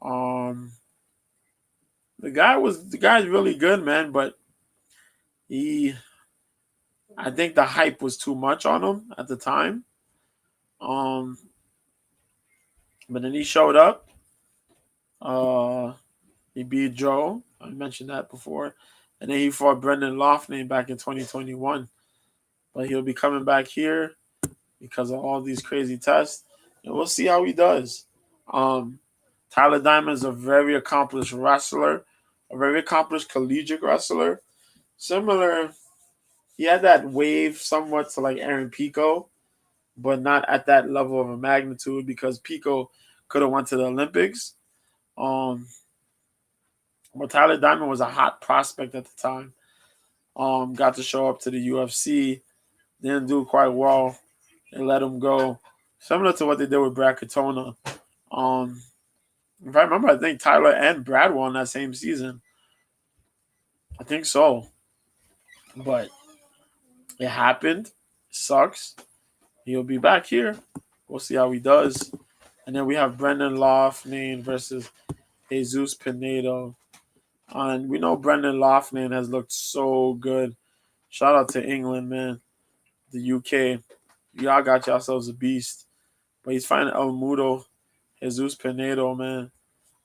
The guy's really good, man, but I think the hype was too much on him at the time. But then he showed up. He beat Joe. I mentioned that before. And then he fought Brendan Loughnane back in 2021. But he'll be coming back here because of all these crazy tests. And we'll see how he does. Tyler Diamond is a very accomplished wrestler, a very accomplished collegiate wrestler. Similar, he had that wave somewhat to like Aaron Pico, but not at that level of a magnitude because Pico could have went to the Olympics. But Tyler Diamond was a hot prospect at the time. Got to show up to the UFC, didn't do quite well. They let him go, similar to what they did with Brad Katona. If I remember, I think Tyler and Brad won that same season. I think so, but it happened. It sucks. He'll be back here. We'll see how he does. And then we have Brendan Loughnane versus Jesus Pinedo. And we know Brendan Loughnane has looked so good. Shout out to England, man. The UK. Y'all got yourselves a beast. But he's fighting El Mudo, Jesus Pinedo, man,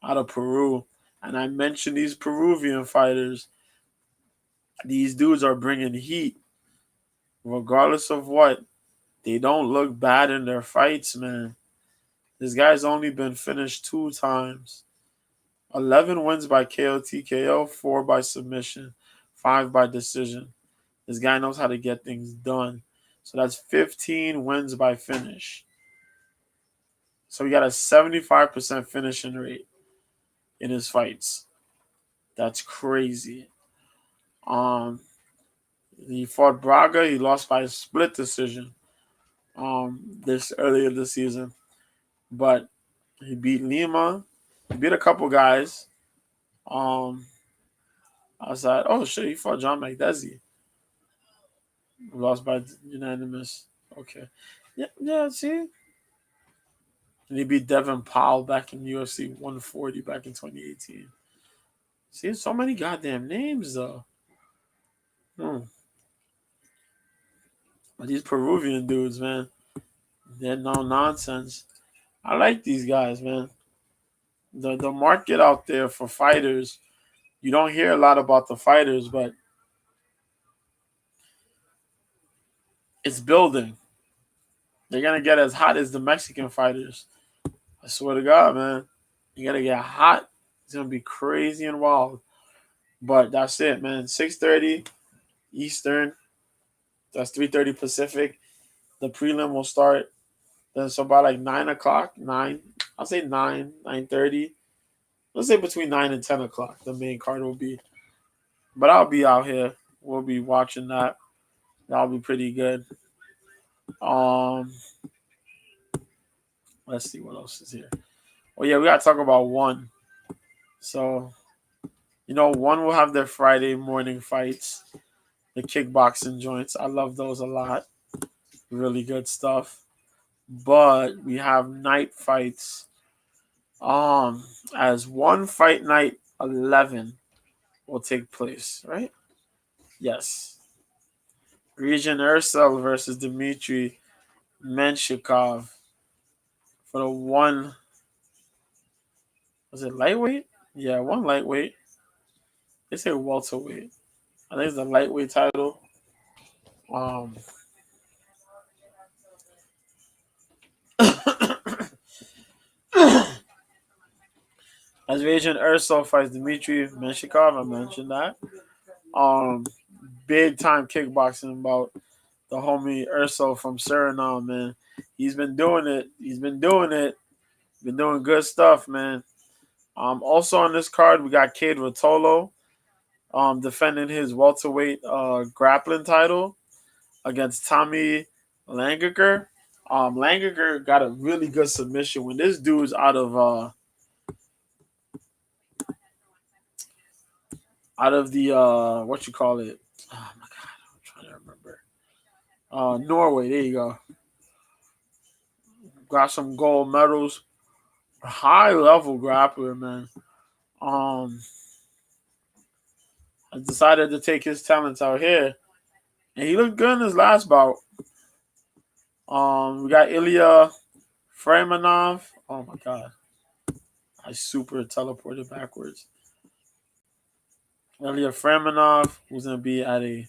out of Peru. And I mentioned these Peruvian fighters. These dudes are bringing heat. Regardless of what, they don't look bad in their fights, man. This guy's only been finished 2 times. 11 wins by KO TKO, 4 by submission, 5 by decision. This guy knows how to get things done. So that's 15 wins by finish. So he got a 75% finishing rate in his fights. That's crazy. He fought Braga. He lost by a split decision this earlier this season. But he beat Lima. He beat a couple guys. Outside. Oh, shit. He fought John McDessie. Lost by unanimous. Okay. Yeah, see? And he beat Devin Powell back in UFC 140 back in 2018. See, so many goddamn names, though. But these Peruvian dudes, man, they're no nonsense. I like these guys, man. The market out there for fighters, you don't hear a lot about the fighters, but it's building. They're going to get as hot as the Mexican fighters. I swear to God, man. You got to get hot. It's going to be crazy and wild. But that's it, man. 6:30. Eastern. That's 3:30 Pacific. The prelim will start then, so about like 9 o'clock. I'll say 9:30. Let's say between 9 and 10 o'clock. The main card will be. But I'll be out here. We'll be watching that. That'll be pretty good. Um, let's see what else is here. Oh yeah, we gotta talk about one. So one will have their Friday morning fights, the kickboxing joints. I love those a lot. Really good stuff. But we have night fights. As one fight night 11 will take place, right? Yes. Region Ursel versus Dmitry Menshikov for the one. Was it lightweight? Yeah, one lightweight. They say welterweight. I think it's the lightweight title. Um, as Region Ursel fights Dmitry Menshikov, I mentioned that. Um, Big time kickboxing about the homie Urso from Suriname, man. He's been doing it. Been doing good stuff, man. Also on this card, we got Cade Rotolo, defending his welterweight grappling title against Tommy Langaker. Langaker got a really good submission when this dude's out of the what you call it. Oh my god, I'm trying to remember. Norway, there you go. Got some gold medals. High level grappler, man. Um, I decided to take his talents out here, and he looked good in his last bout. We got Ilya Freemanov. Oh my god, I super teleported backwards. Ilya Freemanov, who's gonna be at a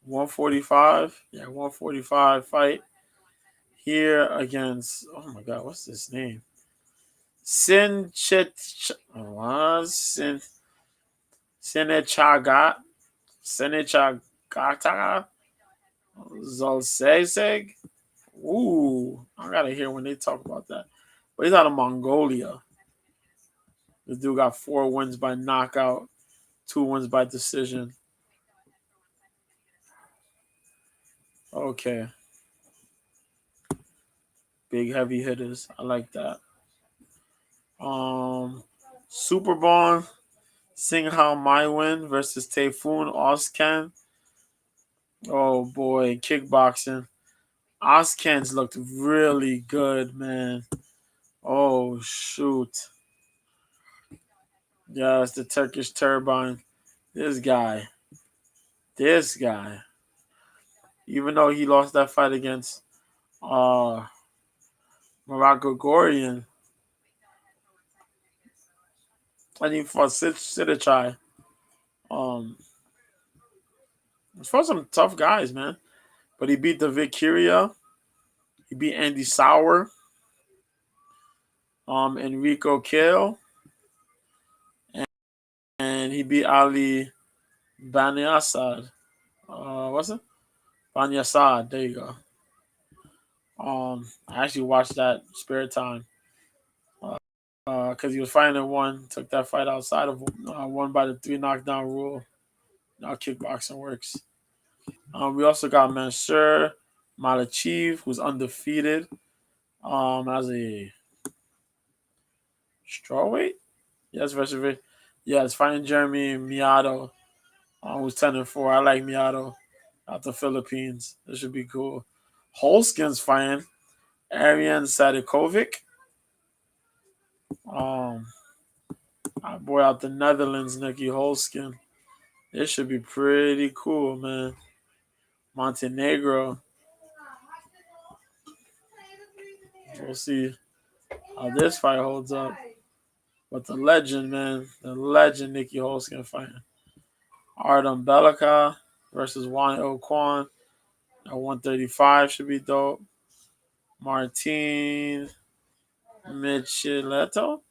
145. Yeah, 145 fight here against. Oh my god, what's his name? Sinechagat Senechagata Zolsezeg. Ooh, I gotta hear when they talk about that. But he's out of Mongolia. This dude got 4 wins by knockout, 2 wins by decision. Okay. Big heavy hitters. I like that. Superbon Singhal Maiwin versus Typhoon Oskan. Oh boy, kickboxing. Oskan's looked really good, man. Oh shoot. Yes, the Turkish turbine. This guy. This guy. Even though he lost that fight against uh Morocco Gorian, and he fought Sidichai. Um he fought some tough guys, man. But he beat the Vicaria. He beat Andy Sauer. Enrico Kale. And he beat Ali Banyasad. What's it? Banyasad. There you go. I actually watched that spare time. Because he was fighting at one, took that fight outside of one by the 3 knockdown rule. How kickboxing works. We also got Mansour Malachiv, who's undefeated as a strawweight. Yes, versus it's fighting Jeremy Miato, who's 10-4. I like Miato out the Philippines. This should be cool. Holskin's fighting Arian Sadikovic. Our boy out the Netherlands, Nicky Holskin. This should be pretty cool, man. Montenegro. We'll see how this fight holds up. But the legend, man, the legend Nicky Holskin fighting. Artem Belika versus Juan Il Quan at 135 should be dope. Martin Micheletto.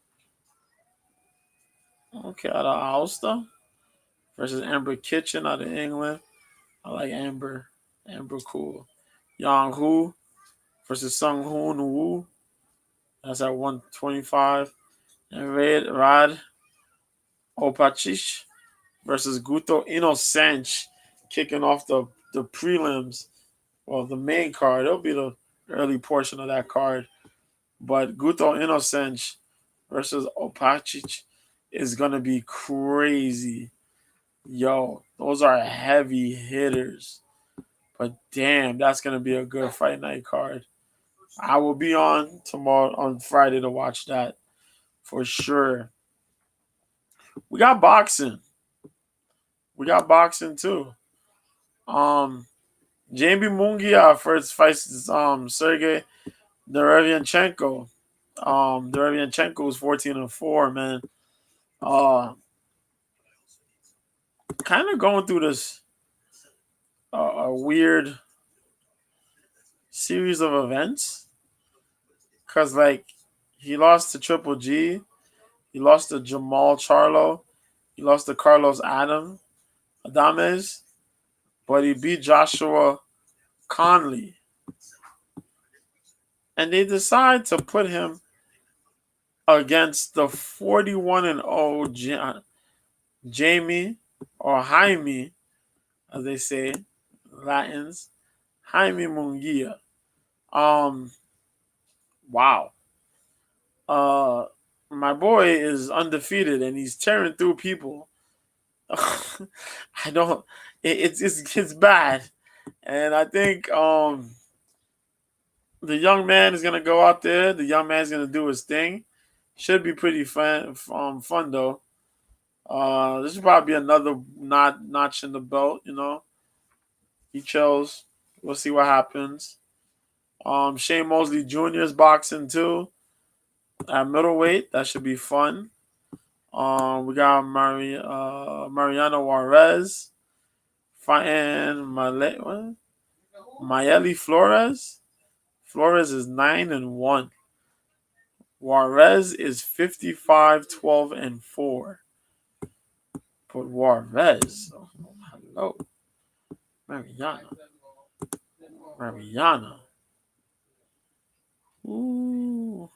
Okay, out of Aosta. versus Amber Kitchen out of England. I like Amber. Amber cool. Yang Hu versus Sung Hoon Woo. That's at 125. And Rad Opachich versus Guto Innocente kicking off the prelims. Well, the main card. It'll be the early portion of that card. But Guto Innocente versus Opachich is going to be crazy. Yo, those are heavy hitters. But damn, that's going to be a good fight night card. I will be on tomorrow, on Friday, to watch that for sure. We got boxing. We got boxing too. Jamie Mungia first fights Sergey Derevyanchenko. Derevyanchenko is 14-4, man. Kind of going through this a weird series of events. Cause like he lost to Triple G, he lost to Jamal Charlo, he lost to Carlos Adames, but he beat Joshua Conley. And they decide to put him against the 41-0 Jamie or Jaime, as they say, Latins, Jaime Munguia. Wow. My boy is undefeated and he's tearing through people. I don't. It's bad, and I think the young man is gonna go out there. The young man's gonna do his thing. Should be pretty fun. Fun though. This should probably be another notch in the belt. You know, he chose. We'll see what happens. Shane Mosley Jr. is boxing too at middleweight. That should be fun. We got Mariano Juarez fighting Mayeli Flores. Flores is 9-1. Juarez is 55-12-4. But Juarez, hello, Mariana. Ooh,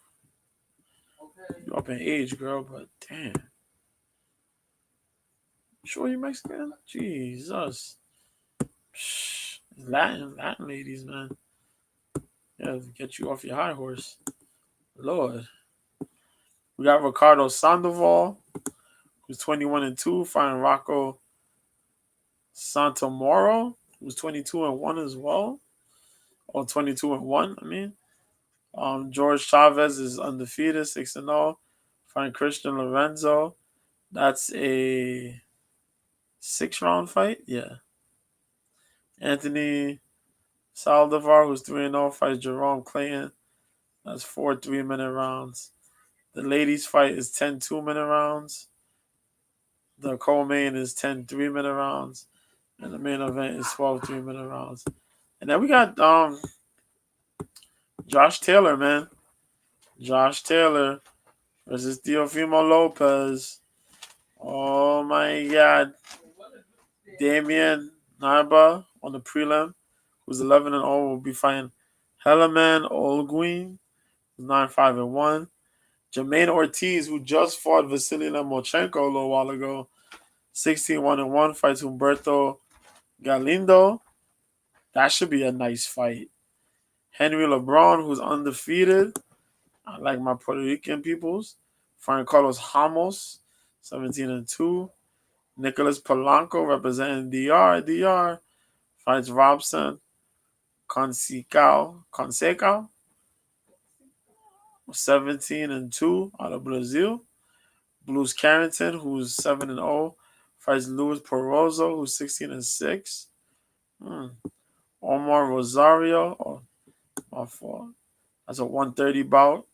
you up in age, girl, but damn. Sure you Mexican? Jesus. Latin ladies, man. Yeah, get you off your high horse. Lord. We got Ricardo Sandoval, who's 21-2, fighting Rocco Santomoro, who's 22-1 as well. Or 22-1, I mean. George Chavez is undefeated, 6-0, fighting Christian Lorenzo. That's a 6-round fight? Yeah. Anthony Saldivar, who's 3-0, fights Jerome Clayton. That's 4 3-minute rounds. The ladies' fight is 10 2-minute rounds. The co-main is 10 3-minute rounds. And the main event is 12 3-minute rounds. And then we got Josh Taylor, man. Josh Taylor versus Teofimo Lopez. Oh, my God. Damian Narba on the prelim, who's 11-0, will be fighting Helaman Olguin, who's 9-5-1. Jermaine Ortiz, who just fought Vasily Lomachenko a little while ago, 16-1-1, fights Humberto Galindo. That should be a nice fight. Henry LeBron, who's undefeated. I like my Puerto Rican peoples. Fighting Carlos Ramos, 17-2. Nicholas Polanco representing DR fights Robson Conceição, 17-2 out of Brazil. Blues Carrington, who's 7-0, fights Luis Porozo, who's 16-6. Omar Rosario, my fault. That's a 130 bout,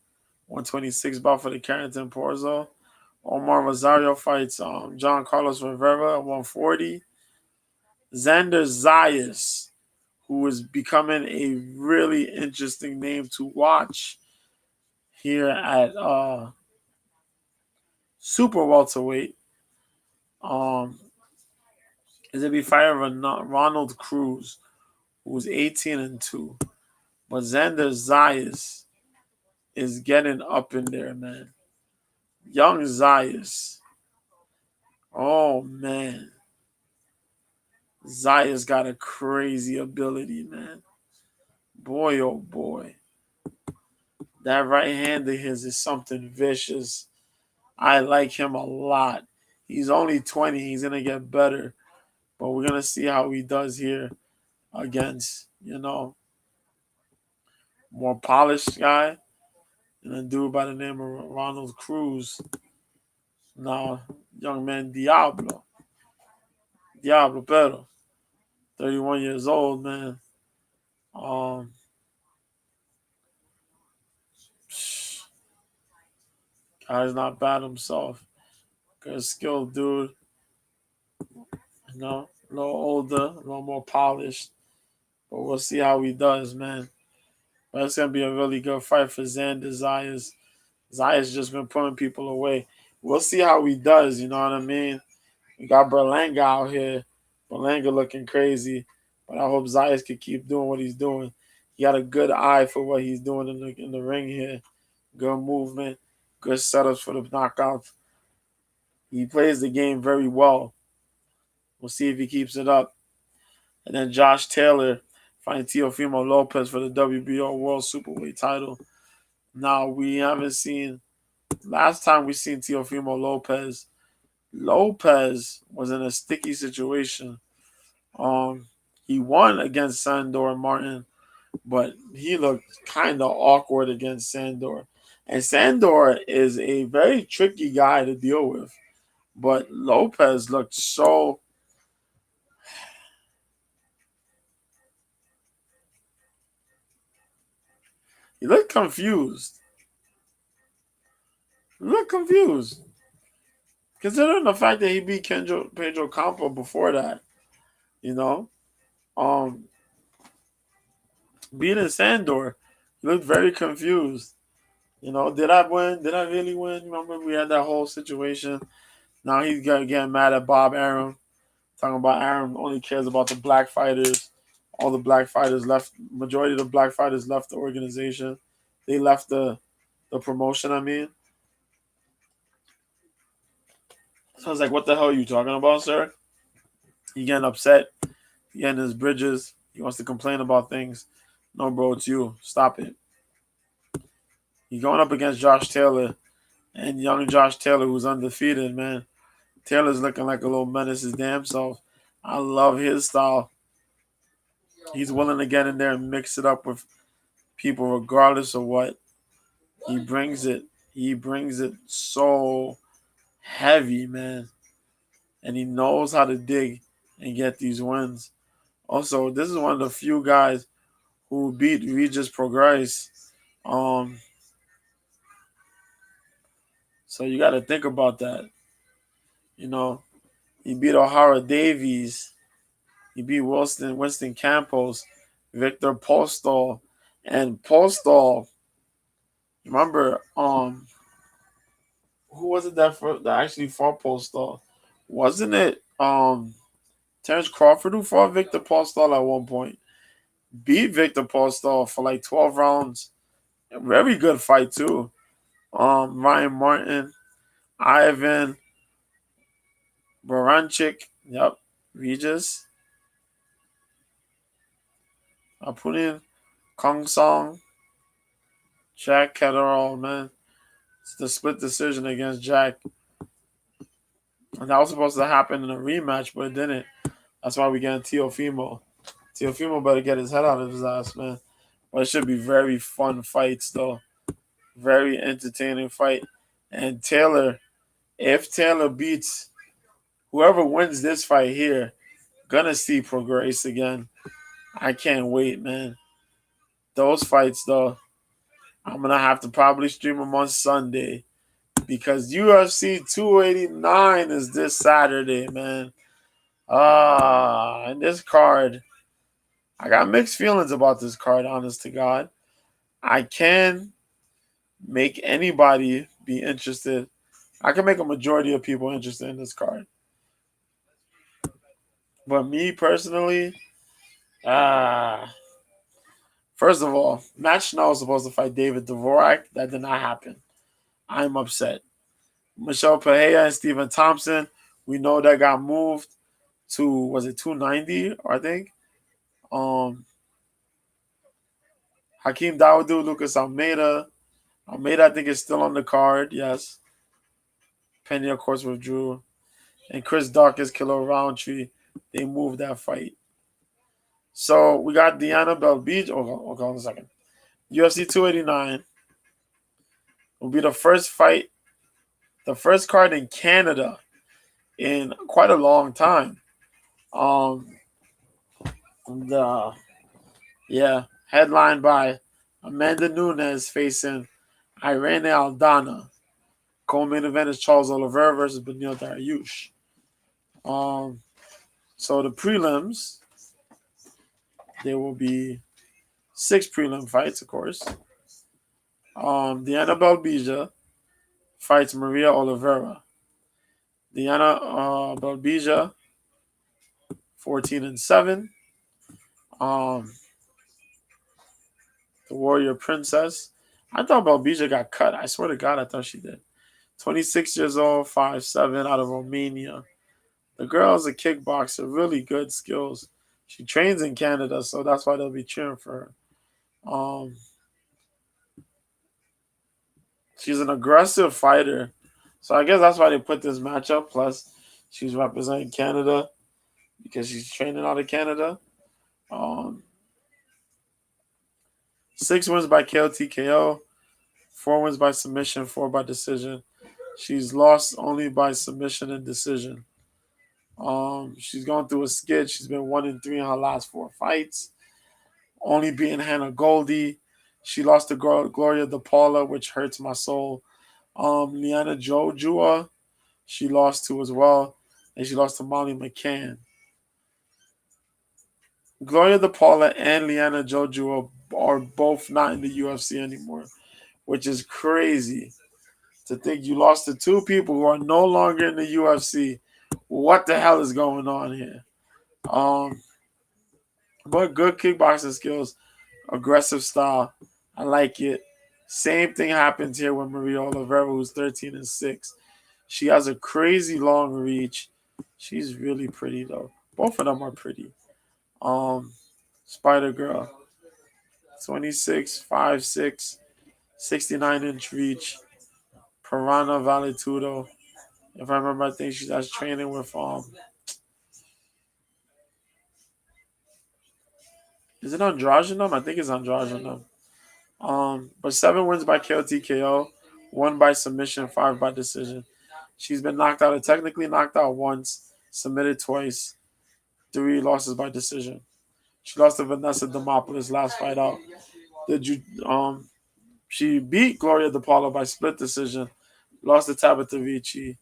126 bout for the Carrington Porozo. Omar Rosario fights John Carlos Rivera at 140. Xander Zayas, who is becoming a really interesting name to watch here at super welterweight. is to be fighting Ronald Cruz, who's 18-2. But Xander Zayas is getting up in there, man. Young Zayas. Oh, man. Zayas got a crazy ability, man. Boy, oh, boy. That right hand of his is something vicious. I like him a lot. He's only 20. He's going to get better. But we're going to see how he does here against, more polished guy. And a dude by the name of Ronald Cruz. Now, young man Diablo. Diablo Pero. 31 years old, man. Um, Guy's not bad himself. Good skilled dude. A little older, a little more polished. But we'll see how he does, man. But it's going to be a really good fight for Xander Zayas. Zayas just been putting people away. We'll see how he does, you know what I mean? We got Berlanga out here. Berlanga looking crazy. But I hope Zayas can keep doing what he's doing. He got a good eye for what he's doing in the ring here. Good movement. Good setups for the knockouts. He plays the game very well. We'll see if he keeps it up. And then Josh Taylor fighting Teofimo Lopez for the WBO World Superweight title. Now, we haven't seen... Last time we seen Teofimo Lopez was in a sticky situation. He won against Sandor Martin, but he looked kind of awkward against Sandor. And Sandor is a very tricky guy to deal with. But Lopez looked so... He looked confused. Considering the fact that he beat Pedro Campo before that, you know, beating Sandor, he looked very confused. Did I win? Did I really win? Remember we had that whole situation. Now he's getting mad at Bob Arum, talking about Arum only cares about the black fighters. All the black fighters left. Majority of the black fighters left the organization. They left the promotion. I mean, so I was like, "What the hell are you talking about, sir?" He getting upset. He getting his bridges. He wants to complain about things. No, bro, it's you. Stop it. He's going up against Josh Taylor, and young Josh Taylor, who's undefeated, man. Taylor's looking like a little menace his damn self. I love his style. He's willing to get in there and mix it up with people regardless of what. He brings it. He brings it so heavy, man. And he knows how to dig and get these wins. Also, this is one of the few guys who beat Regis Prograis. So you got to think about that. He beat O'Hara Davies. He beat Winston Campos, Victor Postol, and Postol. Remember, who was it that actually fought Postol? Wasn't it Terrence Crawford who fought Victor Postol at one point? Beat Victor Postol for like 12 rounds. A very good fight too. Ryan Martin, Ivan Baranchik, yep, Regis. I put in Kong Song, Jack Catterall, man. It's the split decision against Jack. And that was supposed to happen in a rematch, but it didn't. That's why we getting Teofimo. Teofimo better get his head out of his ass, man. But it should be very fun fights, though. Very entertaining fight. And if Taylor beats whoever wins this fight here, gonna see Prograis again. I can't wait, man. Those fights, though, I'm gonna have to probably stream them on Sunday because UFC 289 is this Saturday, man. And this card, I got mixed feelings about this card, honest to God. I can make anybody be interested. I can make a majority of people interested in this card. But me personally, ah, first of all, Matt Schnell was supposed to fight David Dvorak. That did not happen. I'm upset. Michelle Pereira and Stephen Thompson, we know that got moved to, was it 290, I think? Um, Hakeem Dawodu, Lucas Almeida. Almeida, I think, is still on the card, yes. Penny, of course, withdrew. And Chris Dawkins, Killer Roundtree, they moved that fight. So we got Deanna Belbij. Hold on a second. UFC 289 will be the first fight, the first card in Canada in quite a long time. Um, the Yeah, headlined by Amanda Nunes facing Irene Aldana. Co-main event is Charles Oliveira versus Beneil Dariush. Um, so the prelims, there will be 6 prelim fights, of course. Diana Belbija fights Maria Oliveira. Diana Belbija, 14-7. Um, the Warrior Princess. I thought Belbija got cut. I swear to God, I thought she did. 26 years old, 5'7", out of Romania. The girl is a kickboxer, really good skills. She trains in Canada, so that's why they'll be cheering for her. She's an aggressive fighter, so I guess that's why they put this matchup. Plus, she's representing Canada because she's training out of Canada. Um, 6 wins by KO TKO, 4 wins by submission, 4 by decision. She's lost only by submission and decision. She's going through a skid. She's been 1-3 in her last 4 fights. Only beating Hannah Goldie. She lost to Gloria DePaula, which hurts my soul. Liana Jojua, she lost to as well. And she lost to Molly McCann. Gloria DePaula and Liana Jojua are both not in the UFC anymore, which is crazy to think you lost to 2 people who are no longer in the UFC. What the hell is going on here? But good kickboxing skills, aggressive style. I like it. Same thing happens here with Maria Oliveira, who's 13-6. She has a crazy long reach. She's really pretty though. Both of them are pretty. Spider Girl, 26, 5'6", 69-inch reach. Piranha Valetudo. If I remember, I think she's training with is it Androgenum? I think it's Androgenum. But 7 wins by KO TKO, 1 by submission, 5 by decision. She's been technically knocked out once, submitted twice, 3 losses by decision. She lost to Vanessa Demopoulos last fight out. She beat Gloria DePaula by split decision, lost to Tabitha Ricci.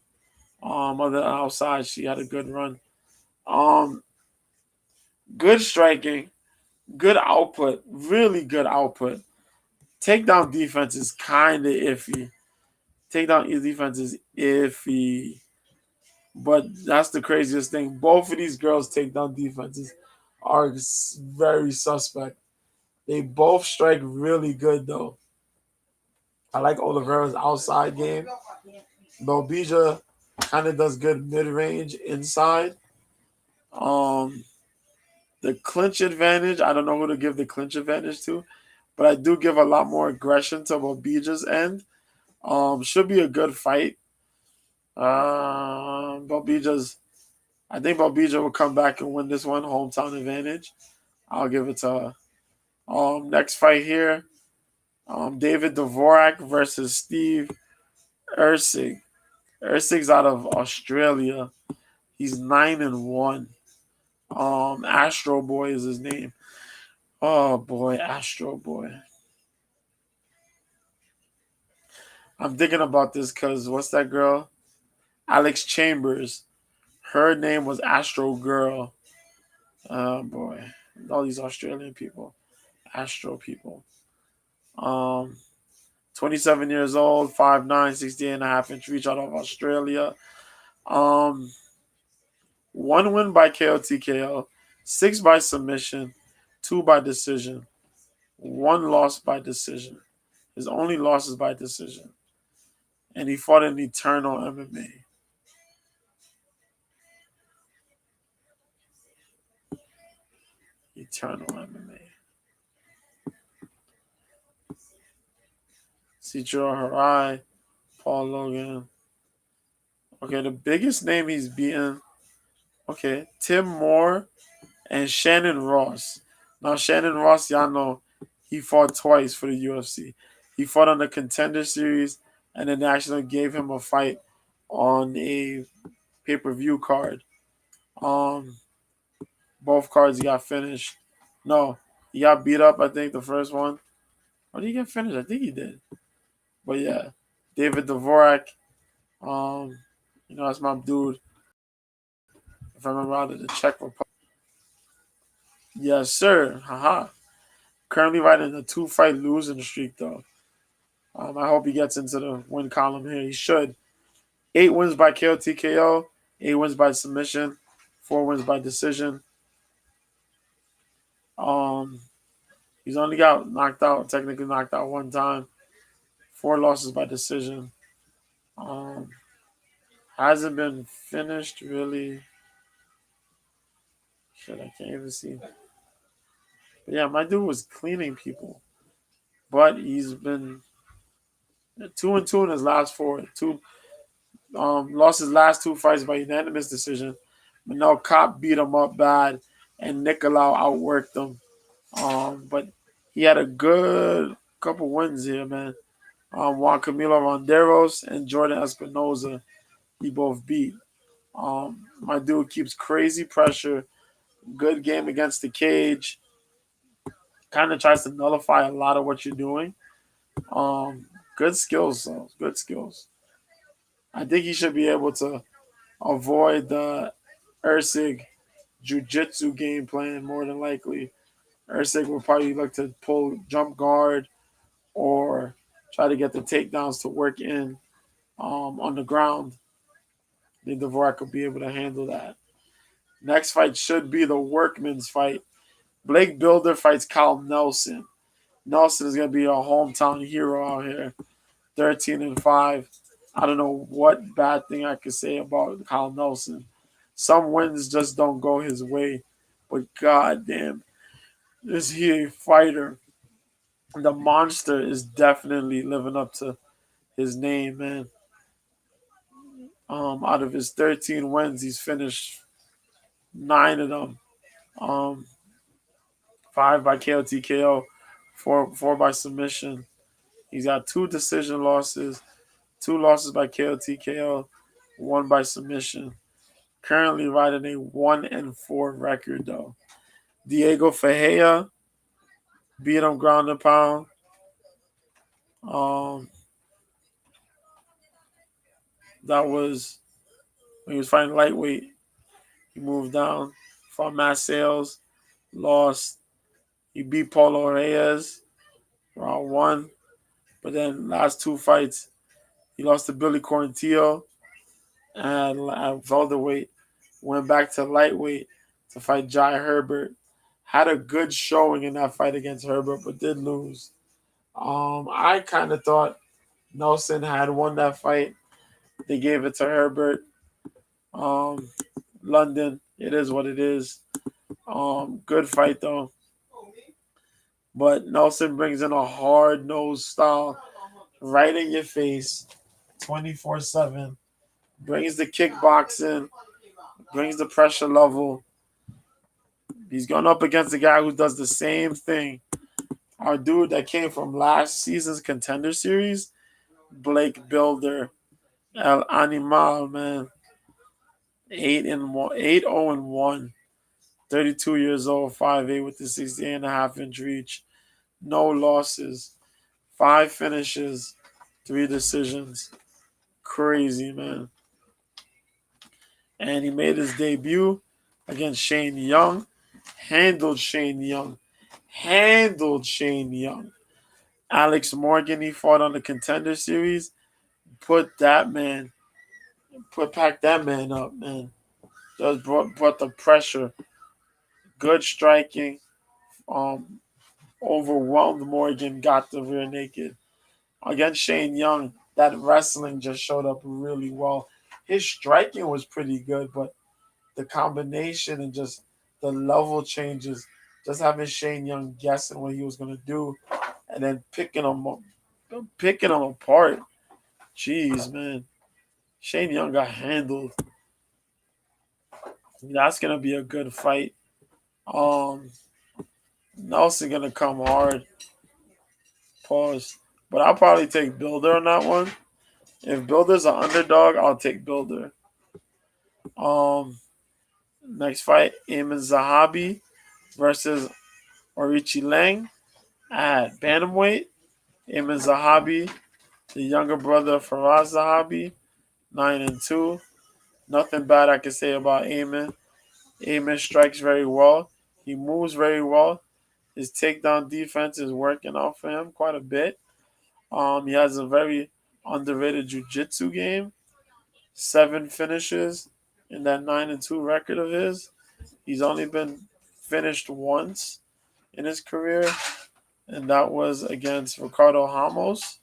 Other than outside, she had a good run. Good striking, good output, really good output. Takedown defense is kind of iffy. Takedown defense is iffy. But that's the craziest thing. Both of these girls' takedown defenses are very suspect. They both strike really good, though. I like Oliveira's outside game. Belbija kind of does good mid-range inside. Um, the clinch advantage, I don't know who to give the clinch advantage to, but I do give a lot more aggression to Belbija's end. Should be a good fight. Belbija's, I think Belbija will come back and win this one, hometown advantage. I'll give it to her. Next fight here, David Dvorak versus Steve Ursig. Ursig's out of Australia. He's 9-1. Astro Boy is his name. Oh boy, Astro Boy. I'm thinking about this because what's that girl? Alex Chambers. Her name was Astro Girl. Oh boy. All these Australian people. Astro people. Um, 27 years old, 5'9", 68.5-inch reach out of Australia. Um, 1 win by KO TKO, 6 by submission, 2 by decision, 1 loss by decision. His only loss is by decision. And he fought in Eternal MMA. Eternal MMA. Citro Harai, Paul Logan. Okay, the biggest name he's beaten. Okay, Tim Moore and Shannon Ross. Now, Shannon Ross, y'all know, he fought twice for the UFC. He fought on the Contender Series, and then National gave him a fight on a pay-per-view card. Um, Both cards he got finished. No, he got beat up, I think, the first one. Or did he get finished? I think he did. But yeah, David Dvorak, um, that's my dude. If I remember out of the Czech Republic. Yes, sir. Haha. Currently riding a 2-fight losing streak, though. I hope he gets into the win column here. He should. 8 wins by KO TKO, 8 wins by submission, 4 wins by decision. He's only got technically knocked out 1 time. 4 losses by decision. Hasn't been finished really. Shit, I can't even see. But yeah, my dude was cleaning people, but he's been 2-2 in his last 4. Lost his last 2 fights by unanimous decision. Manel Kopp beat him up bad, and Nicolau outworked him. But he had a good couple wins here, man. Juan Camilo Ronderos and Jordan Espinoza, he both beat. My dude keeps crazy pressure, good game against the cage. Kind of tries to nullify a lot of what you're doing. Good skills, though. Good skills. I think he should be able to avoid the Ursig jiu-jitsu game plan more than likely. Ursig will probably look to pull jump guard or try to get the takedowns to work in on the ground. I think Dvorak will be able to handle that. Next fight should be the Workman's fight. Blake Builder fights Kyle Nelson. Nelson is going to be a hometown hero out here. 13-5. I don't know what bad thing I could say about Kyle Nelson. Some wins just don't go his way. But goddamn, is he a fighter? The monster is definitely living up to his name, man. Out of his 13 wins, he's finished 9 of them. 5 by KO TKO, 4 by submission. He's got 2 decision losses, 2 losses by KO TKO, 1 by submission. Currently riding a 1-4 record though. Diego Ferreira beat him ground and pound. That was when he was fighting lightweight. He moved down, fought Matt Sales, lost. He beat Paulo Reyes round 1. But then last 2 fights, he lost to Billy Quarantillo and at welterweight. Went back to lightweight to fight Jai Herbert. Had a good showing in that fight against Herbert, but did lose. I kind of thought Nelson had won that fight. They gave it to Herbert. London, it is what it is. Good fight though. But Nelson brings in a hard-nosed style, right in your face, 24/7. Brings the kickboxing, brings the pressure level. He's going up against a guy who does the same thing. Our dude that came from last season's Contender Series, Blake Builder, El Animal, man. 8-0-1, 32 years old, 5'8" with the 68.5-inch reach. No losses, 5 finishes, 3 decisions. Crazy, man. And he made his debut against Shane Young. Handled Shane Young. Alex Morgan, he fought on the Contender Series. Packed that man up, man. Just brought the pressure. Good striking. Um, Overwhelmed Morgan, got the rear naked. Against Shane Young, that wrestling just showed up really well. His striking was pretty good, but the combination and just the level changes, just having Shane Young guessing what he was gonna do, and then picking him apart. Jeez, man, Shane Young got handled. That's gonna be a good fight. Um, Nelson gonna come hard. Pause. But I'll probably take Builder on that one. If Builder's an underdog, I'll take Builder. Um, Next fight, Eamon Zahabi versus Orichi Lang at bantamweight. Eamon Zahabi, the younger brother of Faraz Zahabi, 9-2. Nothing bad I can say about Eamon. Eamon strikes very well. He moves very well. His takedown defense is working out for him quite a bit. He has a very underrated jiu-jitsu game. 7 finishes in that 9-2 record of his. He's only been finished once in his career, and that was against Ricardo Ramos.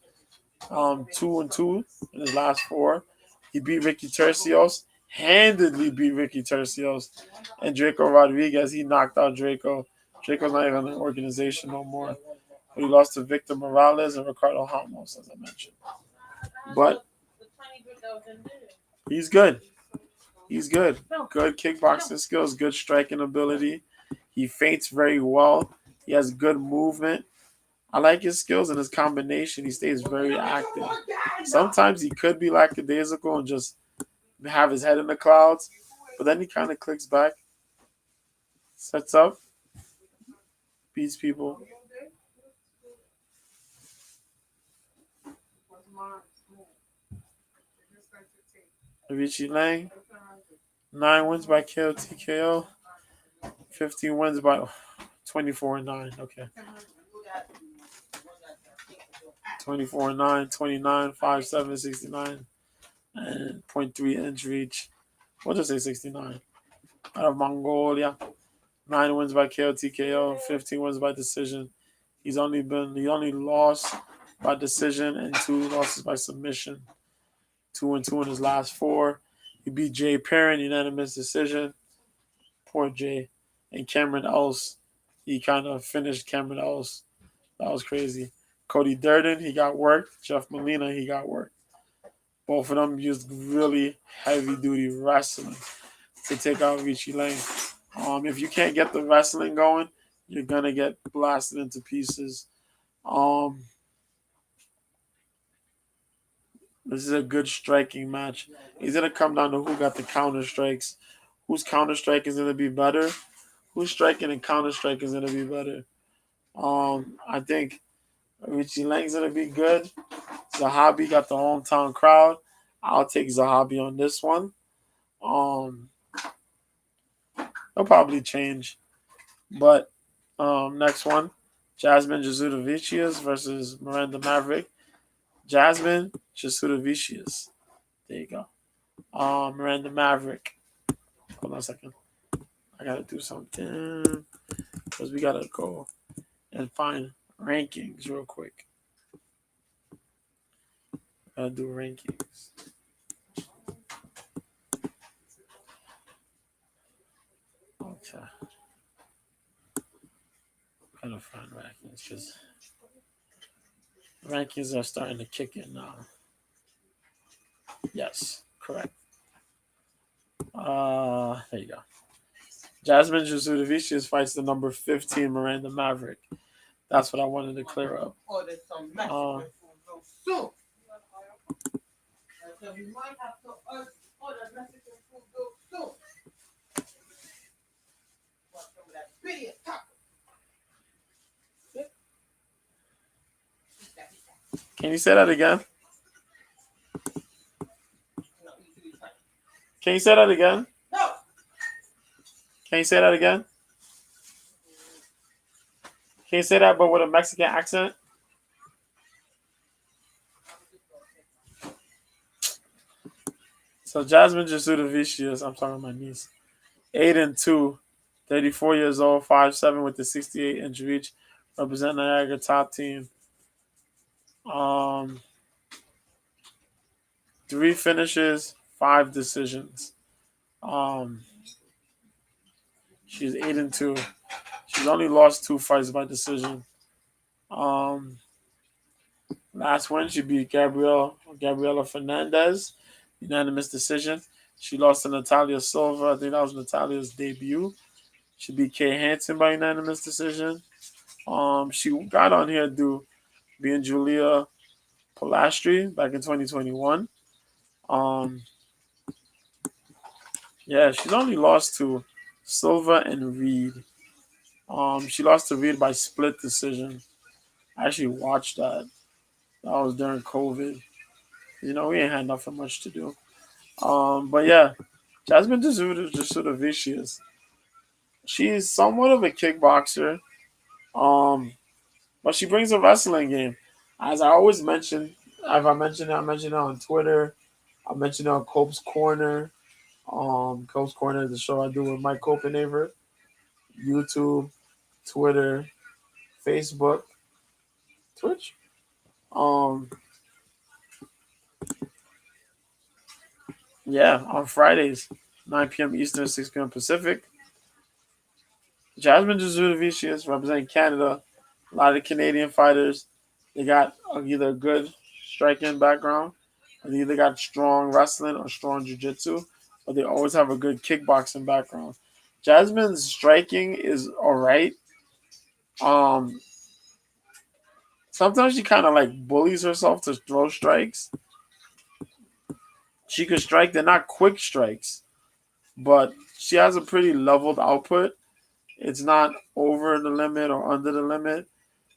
2-2 in his last 4. He beat Ricky Tercios, handedly beat Ricky Tercios, and Draco Rodriguez. He knocked out Draco. Draco's not even in the organization no more. But he lost to Victor Morales and Ricardo Ramos, as I mentioned. But he's good. He's good. Good kickboxing skills, good striking ability. He feints very well. He has good movement. I like his skills and his combination. He stays very active. Sometimes he could be lackadaisical and just have his head in the clouds, but then he kind of clicks back, sets up, beats people. Richie Lang, 9 wins by KO TKO, 15 wins by 24-9. Okay. 24-9, 29, 5-7, 69, and 0.3 inch reach. We'll just say 69. Out of Mongolia, 9 wins by KO TKO, 15 wins by decision. He only lost by decision and 2 losses by submission. 2-2 in his last 4. He beat Jay Perrin, unanimous decision. Poor Jay. And Cameron Else, he kind of finished Cameron Else. That was crazy. Cody Durden, he got worked. Jeff Molina, he got worked. Both of them used really heavy-duty wrestling to take out Richie Lang. If you can't get the wrestling going, you're going to get blasted into pieces. This is a good striking match. It's going to come down to who got the counter strikes. Whose counter strike is going to be better? Who's striking and counter strike is going to be better? I think Richie Lang's going to be good. Zahabi got the hometown crowd. I'll take Zahabi on this one. He'll probably change. But next one, Jasmine Jasudavicius versus Miranda Maverick. Jasmine Jasudavicius. There you go. Miranda Maverick. Hold on a second. I gotta do something because we gotta go and find rankings real quick. Gotta do rankings. Okay. Gotta find rankings because rankings are starting to kick in now. Yes, correct. There you go. Jasmine Jasudavicius fights the number 15 Miranda Maverick. That's what I wanted to clear up. Can you say that again? Can you say that again? No. Can you say that again? Can you say that but with a Mexican accent? So Jasmine Jasudavicius, I'm talking to my niece. 8-2, 34 years old, 5'7" with the 68-inch reach, represent Niagara top team. Um, 3 finishes, 5 decisions. Um, she's 8-2. She's only lost 2 fights by decision. Um, Last win, she beat Gabriela Fernandez, unanimous decision. She lost to Natalia Silva. I think that was Natalia's debut. She beat Kay Hansen by unanimous decision. She got on here to being Julia Palastri back in 2021. Um, yeah, she's only lost to Silva and Reed. She lost to Reed by split decision. I actually watched that. That was during COVID. We ain't had nothing much to do. But yeah, Jasmine Jasudavicius. She's somewhat of a kickboxer. Um, but she brings a wrestling game. As I always mention, if I mentioned it on Twitter. I mentioned it on Cope's Corner. Cope's Corner is the show I do with Mike Copenaver. YouTube, Twitter, Facebook, Twitch. Um, yeah, on Fridays, 9 p.m. Eastern, 6 p.m. Pacific. Jasmine Jasudavicius representing Canada. A lot of Canadian fighters. They got either a good striking background, or they either got strong wrestling or strong jiu-jitsu, but they always have a good kickboxing background. Jasmine's striking is all right. Um, Sometimes she kind of like bullies herself to throw strikes. She could strike, they're not quick strikes, but she has a pretty leveled output. It's not over the limit or under the limit,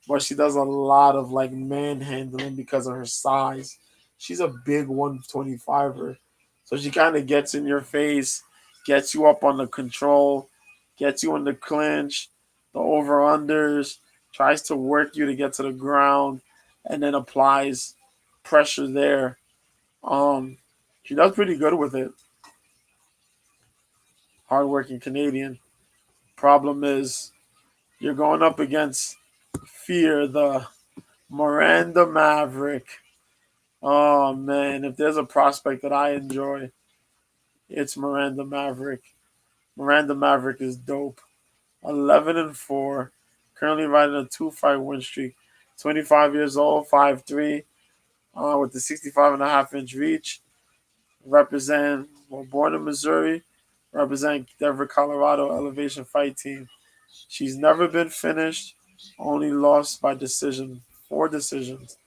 but she does a lot of like manhandling because of her size. She's a big 125er. So she kind of gets in your face, gets you up on the control, gets you in the clinch, the over unders, tries to work you to get to the ground, and then applies pressure there. Um, she does pretty good with it. Hardworking Canadian. Problem is, you're going up against Fear, the Miranda Maverick. Oh man, if there's a prospect that I enjoy, it's Miranda Maverick. Miranda Maverick is dope. 11-4, currently riding a 2-fight win streak. 25 years old, 5'3", with the 65.5-inch reach. Born in Missouri, represent Denver, Colorado Elevation Fight Team. She's never been finished, only lost by decision, 4 decisions.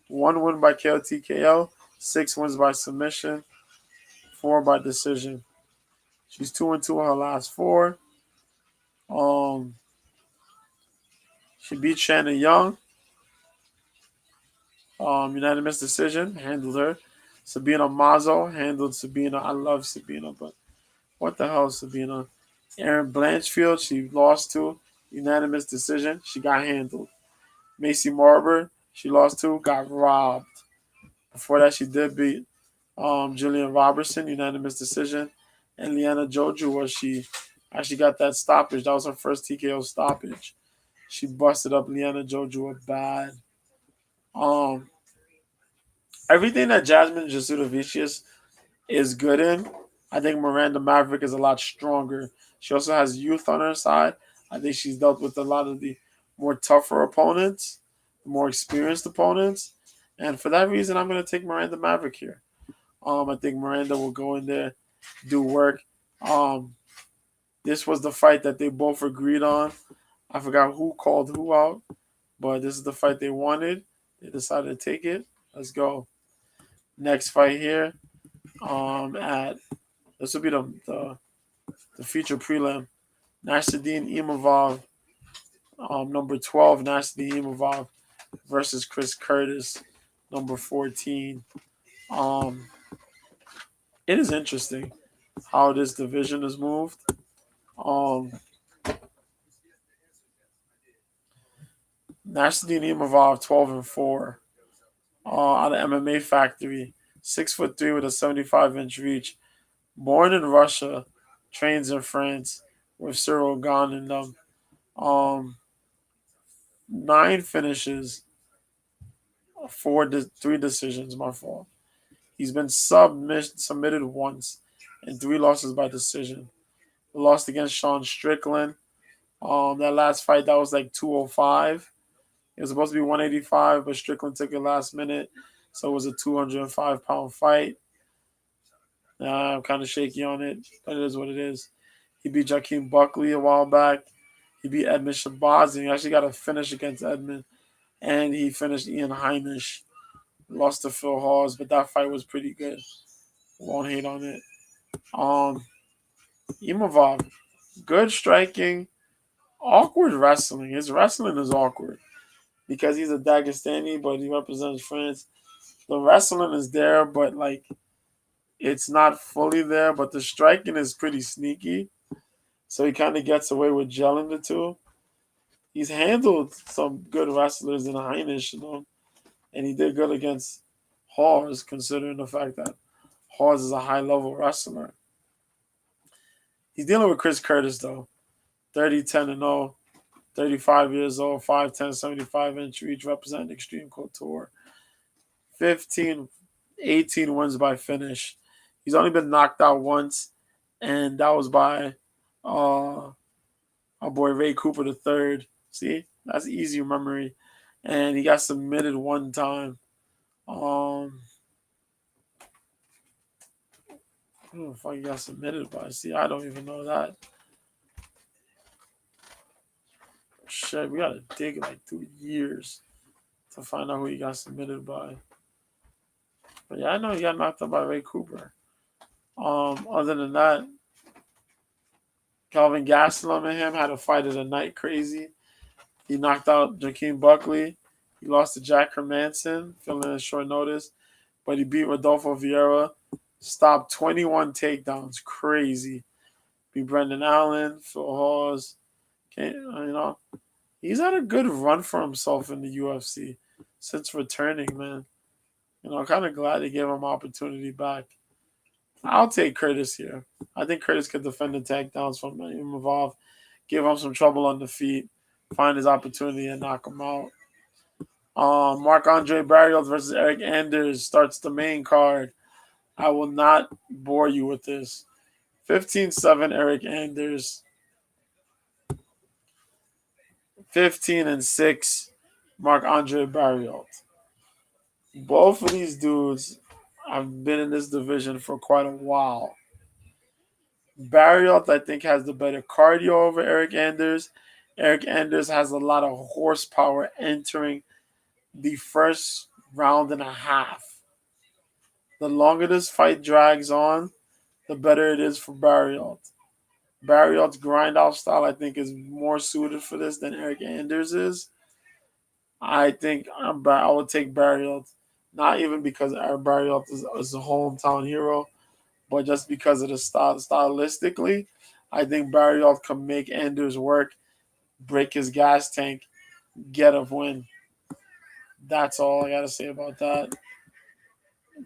1 win by KO, 6 wins by submission, 4 by decision. She's 2-2 in her last 4. Um, she beat Shannon Young. Unanimous decision, handled her. Sabina Mazo handled Sabina. I love Sabina, but what the hell is Sabina? Erin Blanchfield, she lost to. Unanimous decision, she got handled. Macy Marber, she lost to, got robbed. Before that, she did beat Julian Robertson, unanimous decision. And Liana Joju she actually got that stoppage. That was her first TKO stoppage. She busted up Liana Joju bad. Um, Everything that Jasmine Jasudavicius is good in, I think Miranda Maverick is a lot stronger. She also has youth on her side. I think she's dealt with a lot of the more tougher opponents, more experienced opponents. And for that reason, I'm going to take Miranda Maverick here. I think Miranda will go in there, do work. Um, this was the fight that they both agreed on. I forgot who called who out, but this is the fight they wanted. They decided to take it. Let's go. Next fight here. At This will be the feature prelim. Nasruddin Imavov, number 12. Nasruddin Imavov versus Chris Curtis, number 14. Um, it is interesting how this division is moved. Um, Nasruddin Imavov, 12-4, out of MMA Factory, 6'3" with a 75-inch reach. Born in Russia, trains in France with Cyril Gane in them. Um, 9 finishes, three decisions. My fault. He's been submitted once, and 3 losses by decision. Lost against Sean Strickland. That last fight that was like 205. It was supposed to be 185, but Strickland took it last minute, so it was a 205-pound fight. I'm kind of shaky on it, but it is what it is. He beat Joaquin Buckley a while back. He beat Edmund Shabazz, and he actually got a finish against Edmund. And he finished Ian Heinisch. Lost to Phil Hawes, but that fight was pretty good. Won't hate on it. Imavov, good striking, awkward wrestling. His wrestling is awkward because he's a Dagestani, but he represents France. The wrestling is there, but like it's not fully there. But the striking is pretty sneaky, so he kind of gets away with gelling the two. He's handled some good wrestlers in Heinisch, and he did good against Hawes, considering the fact that Hawes is a high-level wrestler. He's dealing with Chris Curtis, though. 30-10-0, 35 years old, 5'10", 75-inch reach, representing Extreme Couture. 18 wins by finish. He's only been knocked out once, and that was by our boy Ray Cooper III. See, that's easy memory. And he got submitted one time. Who the fuck he got submitted by? See, I don't even know that. Shit, we gotta dig like 2 years to find out who he got submitted by. But yeah, I know he got knocked out by Ray Cooper. Other than that, Calvin Gastelum and him had a fight of the night crazy. He knocked out Joaquin Buckley. He lost to Jack Hermanson, filling in short notice. But he beat Rodolfo Vieira. Stopped 21 takedowns. Crazy. Beat Brendan Allen, Phil Hawes. He's had a good run for himself in the UFC since returning, man. I'm kind of glad they gave him opportunity back. I'll take Curtis here. I think Curtis could defend the takedowns from Imavov, give him some trouble on the feet, find his opportunity, and knock him out. Marc-Andre Barrios versus Eric Anders starts the main card. I will not bore you with this. 15-7 Eric Anders. 15-6 Marc-Andre Barrios. Both of these dudes have been in this division for quite a while. Barrios, I think, has the better cardio over Eric Anders. Eric Anders has a lot of horsepower entering the first round and a half. The longer this fight drags on, the better it is for Barrios. Barrios' grind-out style, I think, is more suited for this than Eric Anders is. I think I would take Barrios, not even because Barrios is a hometown hero, but just because of the style. Stylistically, I think Barrios can make Anders work, break his gas tank, get a win. That's all I got to say about that.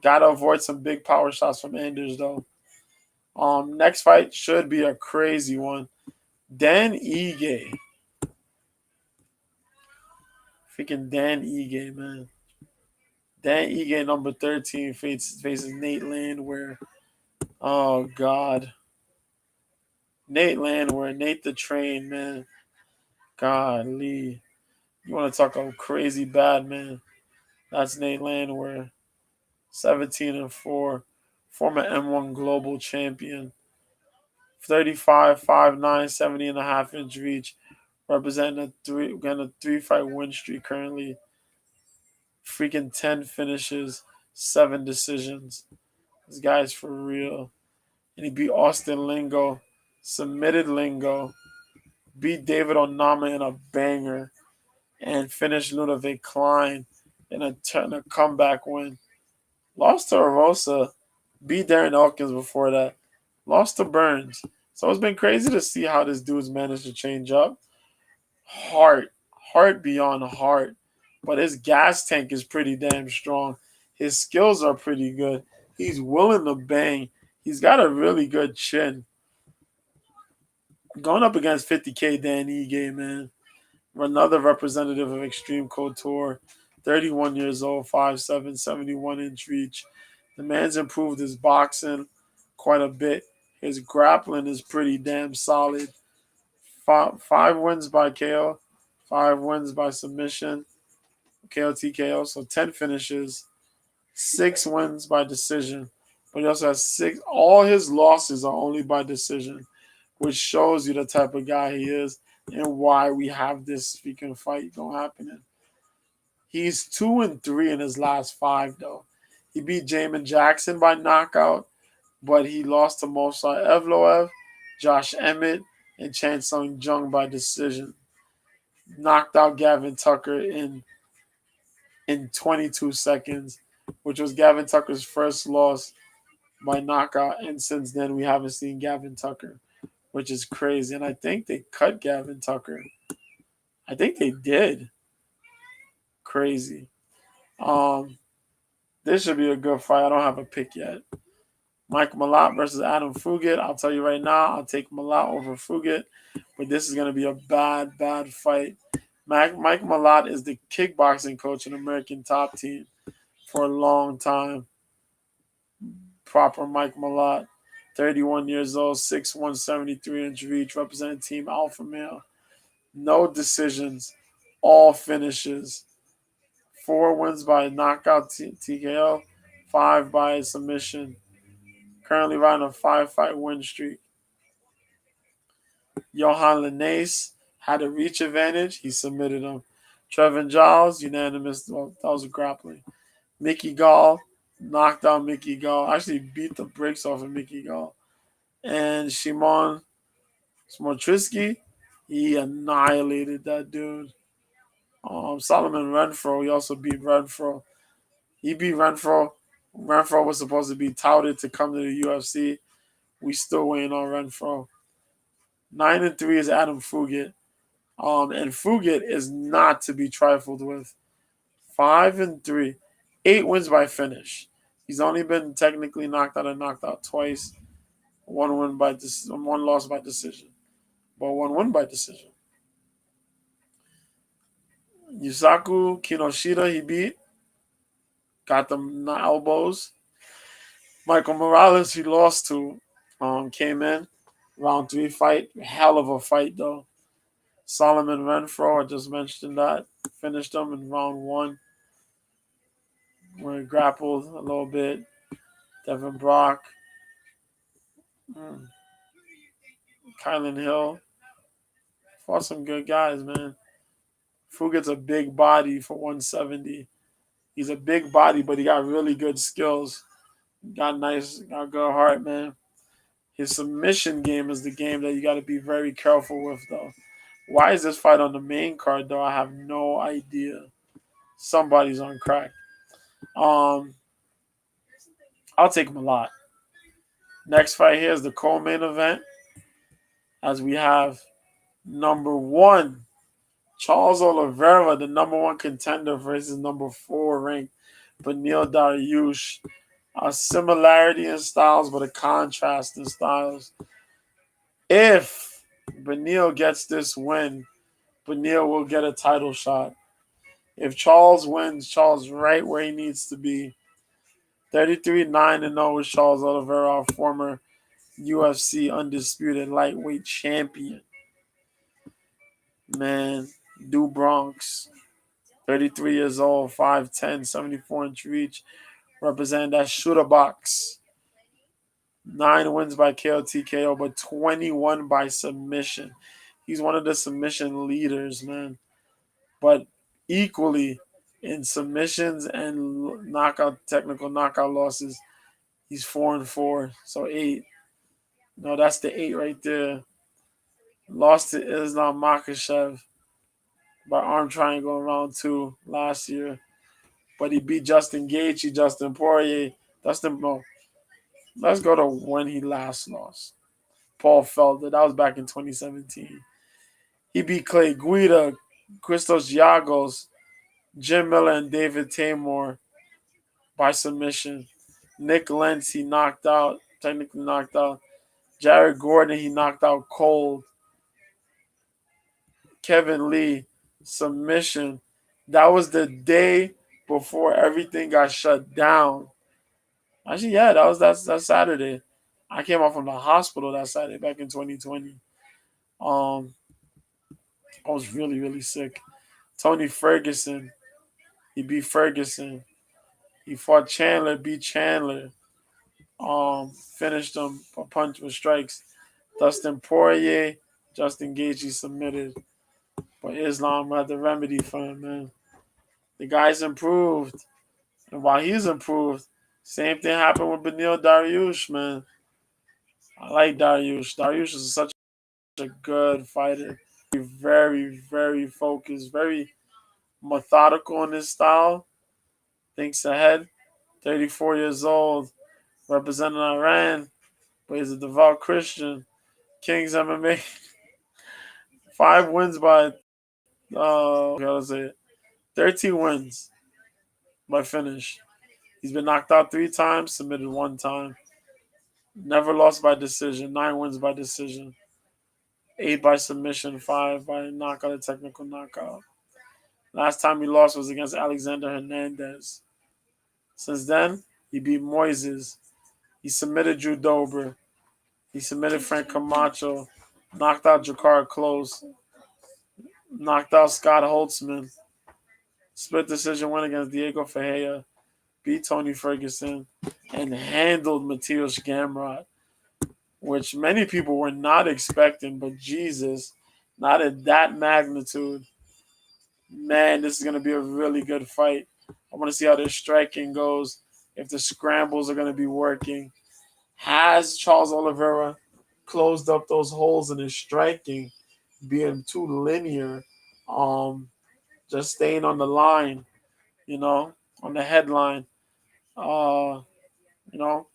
Got to avoid some big power shots from Anders, though. Next fight should be a crazy one. Dan Ige. Freaking Dan Ige, man. Dan Ige, number 13, faces Nate Landwehr. Oh, God. Nate Landwehr, Nate the Train, man. Golly. You want to talk about crazy bad, man. That's Nate Landwehr. 17-4. Former M1 Global Champion. 35, 5'9", 70.5-inch reach. Representing a 3-fight win streak currently. Freaking 10 finishes, 7 decisions. This guy's for real. And he beat Austin Lingo. Submitted Lingo. Beat David Onama in a banger. And finished Ludovic Klein in a comeback win. Lost to Arosa. Beat Darren Elkins before that. Lost to Burns. So it's been crazy to see how this dude's managed to change up. Heart beyond heart. But his gas tank is pretty damn strong. His skills are pretty good. He's willing to bang. He's got a really good chin. Going up against 50K Dan Ige, man. Another representative of Extreme Couture. 31 years old, 5'7", 71-inch reach. The man's improved his boxing quite a bit. His grappling is pretty damn solid. Five wins by KO, 5 wins by submission, KO TKO, so 10 finishes, 6 wins by decision. But he also has six. All his losses are only by decision, which shows you the type of guy he is and why we have this freaking fight going happening. He's 2-3 in his last five, though. He beat Jamin Jackson by knockout, but he lost to Mosar Evloev, Josh Emmett, and Chan Sung Jung by decision. Knocked out Gavin Tucker in 22 seconds, which was Gavin Tucker's first loss by knockout. And since then, we haven't seen Gavin Tucker, which is crazy. And I think they cut Gavin Tucker. I think they did. Crazy. Um, this should be a good fight. I don't have a pick yet. Mike Malott versus Adam Fugit. I'll tell you right now, I'll take Malott over Fugit, but this is going to be a bad, bad fight. Mike Malott is the kickboxing coach in American Top Team for a long time. Proper Mike Malott, 31 years old, 6'1", 73-inch reach, representing Team Alpha Male. No decisions, all finishes. 4 wins by knockout TKO, 5 by submission. Currently riding a 5-fight win streak. Johan Linnaeus had a reach advantage. He submitted him. Trevin Giles, unanimous. Well, that was a grappling. Mickey Gall knocked out Mickey Gall. Actually beat the brakes off of Mickey Gall. And Shimon Smotrisky, he annihilated that dude. Solomon Renfro, he also beat Renfro. He beat Renfro. Renfro was supposed to be touted to come to the UFC. We still waiting on Renfro. 9-3 is Adam Fugit. And Fugit is not to be trifled with. 5-3. 8 wins by finish. He's only been technically knocked out and knocked out twice. One loss by decision. But 1 win by decision. Yusaku Kinoshita, he beat. Got them elbows. Michael Morales, he lost to. Came in. Round 3 fight. Hell of a fight, though. Solomon Renfro, I just mentioned that. Finished him in round 1. Where he grappled a little bit. Devin Brock. Kylan Hill. Fought some good guys, man. Fugit's a big body for 170. He's a big body, but he got really good skills. Got good heart, man. His submission game is the game that you got to be very careful with, though. Why is this fight on the main card, though? I have no idea. Somebody's on crack. I'll take him a lot. Next fight here is the co-main event. As we have number 1, Charles Oliveira, the number 1 contender versus number 4 ranked Beneil Dariush. A similarity in styles, but a contrast in styles. If Beneil gets this win, Beneil will get a title shot. If Charles wins, Charles right where he needs to be. 33-9-0 is Charles Oliveira, our former UFC undisputed lightweight champion. Man, Du Bronx, 33 years old, 5'10", 74-inch reach, representing that shooter box. 9 wins by KO TKO, but 21 by submission. He's one of the submission leaders, man. But equally in submissions and technical knockout losses, he's 4-4, so 8. No, that's the 8 right there. Lost to Islam Makhachev by arm triangle in round 2 last year. But he beat Justin Gaethje, Justin Poirier. Let's go to when he last lost. Paul Felder. That was back in 2017. He beat Clay Guida, Christos Giagos, Jim Miller, and David Tamor by submission. Nick Lentz, he technically knocked out. Jared Gordon, he knocked out cold. Kevin Lee submission. That was the day before everything got shut down. Actually, yeah, that Saturday. I came out from the hospital that Saturday back in 2020. I was really, really sick. Tony Ferguson, he beat Ferguson. He fought Chandler, beat Chandler. Finished him a punch with strikes. Dustin Poirier, Justin Gaethje submitted, but Islam had the remedy for him, man. The guy's improved, and while he's improved, same thing happened with Beneil Dariush, man. I like Dariush. Dariush is such a good fighter. Very, very focused, very methodical in his style. Thinks ahead. 34 years old, representing Iran, but he's a devout Christian. King's MMA, 5 wins by, how to say it, 13 wins by finish. He's been knocked out 3 times, submitted 1 time. Never lost by decision, 9 wins by decision. 8 by submission, 5 by knockout, a technical knockout. Last time he lost was against Alexander Hernandez. Since then, he beat Moises. He submitted Drew Dober. He submitted Frank Camacho. Knocked out Jakar Close. Knocked out Scott Holtzman. Split decision win against Diego Ferreira. Beat Tony Ferguson. And handled Matthias Gamrot, which many people were not expecting, but Jesus, not at that magnitude. Man, this is going to be a really good fight. I want to see how their striking goes, if the scrambles are going to be working. Has Charles Oliveira closed up those holes in his striking, being too linear, just staying on the line, on the headline. Uh, you know,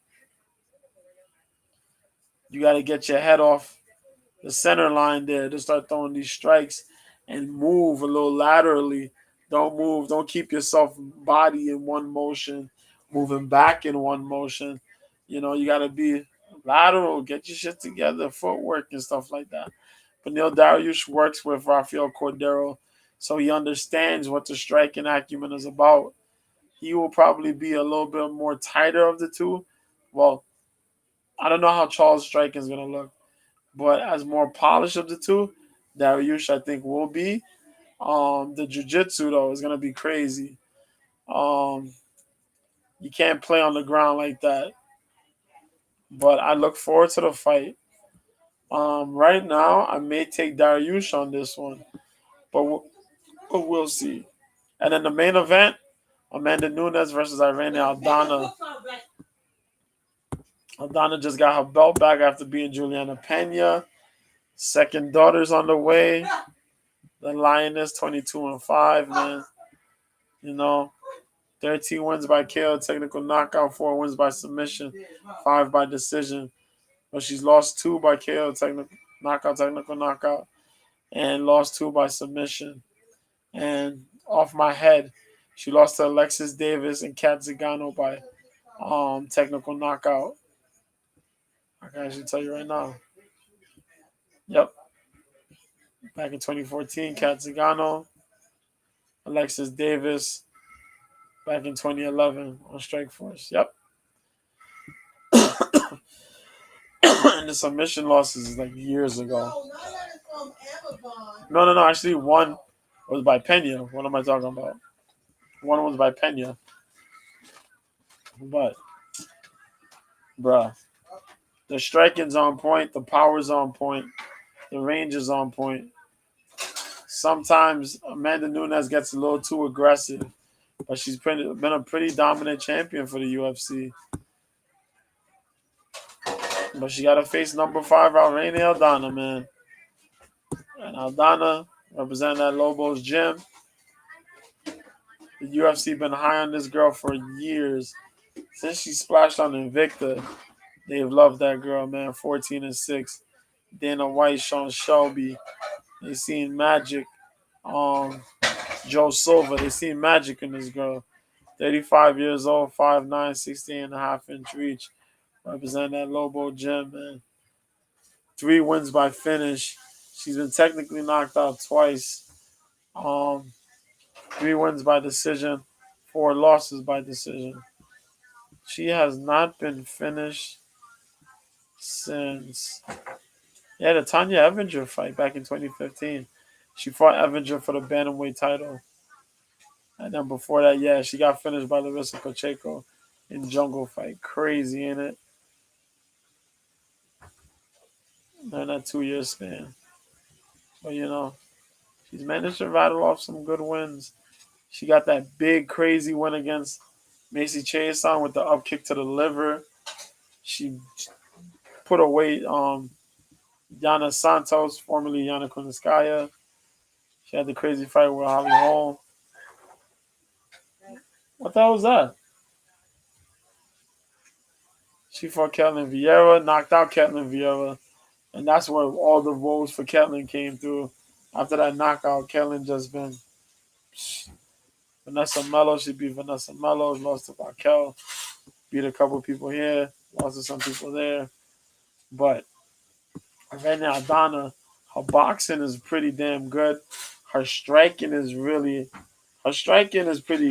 you got to get your head off the center line there to start throwing these strikes and move a little laterally. Don't move. Don't keep yourself body in one motion, moving back in one motion. You got to be lateral, get your shit together, footwork and stuff like that. But Neil Dariush works with Rafael Cordero, so he understands what the striking acumen is about. He will probably be a little bit more tighter of the two. Well, I don't know how Charles' striking is going to look, but as more polished of the two, Dariush I think will be. The jiu-jitsu though is gonna be crazy. You can't play on the ground like that. But I look forward to the fight. Right now I may take Dariush on this one, but we'll see. And then the main event, Amanda Nunes versus Irene Aldana. Aldana just got her belt back after beating Juliana Pena. Second daughter's on the way. The Lioness 22-5, man. 13 wins by KO, technical knockout, 4 wins by submission, 5 by decision. But she's lost 2 by KO, technical knockout, and lost 2 by submission. And off my head, she lost to Alexis Davis and Kat Zingano by technical knockout. I can actually tell you right now. Yep. Back in 2014, Kat Zingano, Alexis Davis, back in 2011 on Strikeforce. Yep. And the submission losses is like years ago. No. Actually, one was by Pena. What am I talking about? One was by Pena. But, bruh, the striking's on point. The power's on point. The range is on point. Sometimes Amanda Nunes gets a little too aggressive, but she's been a pretty dominant champion for the UFC. But she got to face number 5, Irene Aldana, man. And Aldana, representing that Lobos gym. The UFC been high on this girl for years. Since she splashed on Invicta, they've loved that girl, man. 14-6. Dana White, Sean Shelby. They seen magic. Joe Silva. They seen magic in this girl. 35 years old, 5'9", 16.5-inch reach. Representing that Lobo gym, man. 3 wins by finish. She's been technically knocked out twice. Um, 3 wins by decision, 4 losses by decision. She has not been finished since the Tanya Evinger fight back in 2015. She fought Evinger for the bantamweight title, and then before that, she got finished by Larissa Pacheco in Jungle Fight. Crazy, ain't it? In that 2 year span, but she's managed to rattle off some good wins. She got that big, crazy win against Macy Chiasson with the up kick to the liver. She put away Yana Santos, formerly Yana Kunitskaya. She had the crazy fight with Holly Holm. What the hell was that? She fought Ketlin Vieira, knocked out Ketlin Vieira, and that's where all the woes for Ketlin came through. After that knockout, Ketlin just been Vanessa Mello. She beat Vanessa Mello, lost to Raquel, beat a couple people here, lost to some people there. But right now, Donna, her boxing is pretty damn good. Her striking is pretty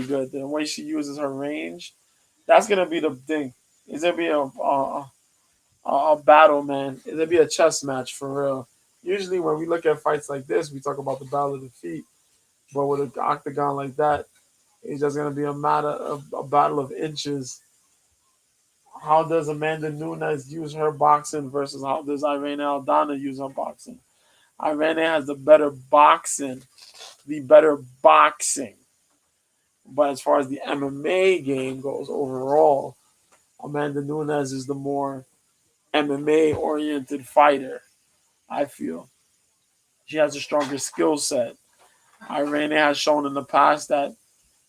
good. The way she uses her range, that's gonna be the thing. Is there be a battle, man? Is there be a chess match for real? Usually, when we look at fights like this, we talk about the battle of the feet. But with an octagon like that, it's just gonna be a matter of a battle of inches. How does Amanda Nunes use her boxing versus how does Irene Aldana use her boxing? Irene has the better boxing. But as far as the MMA game goes overall, Amanda Nunes is the more MMA oriented fighter, I feel. She has a stronger skill set. Irene has shown in the past that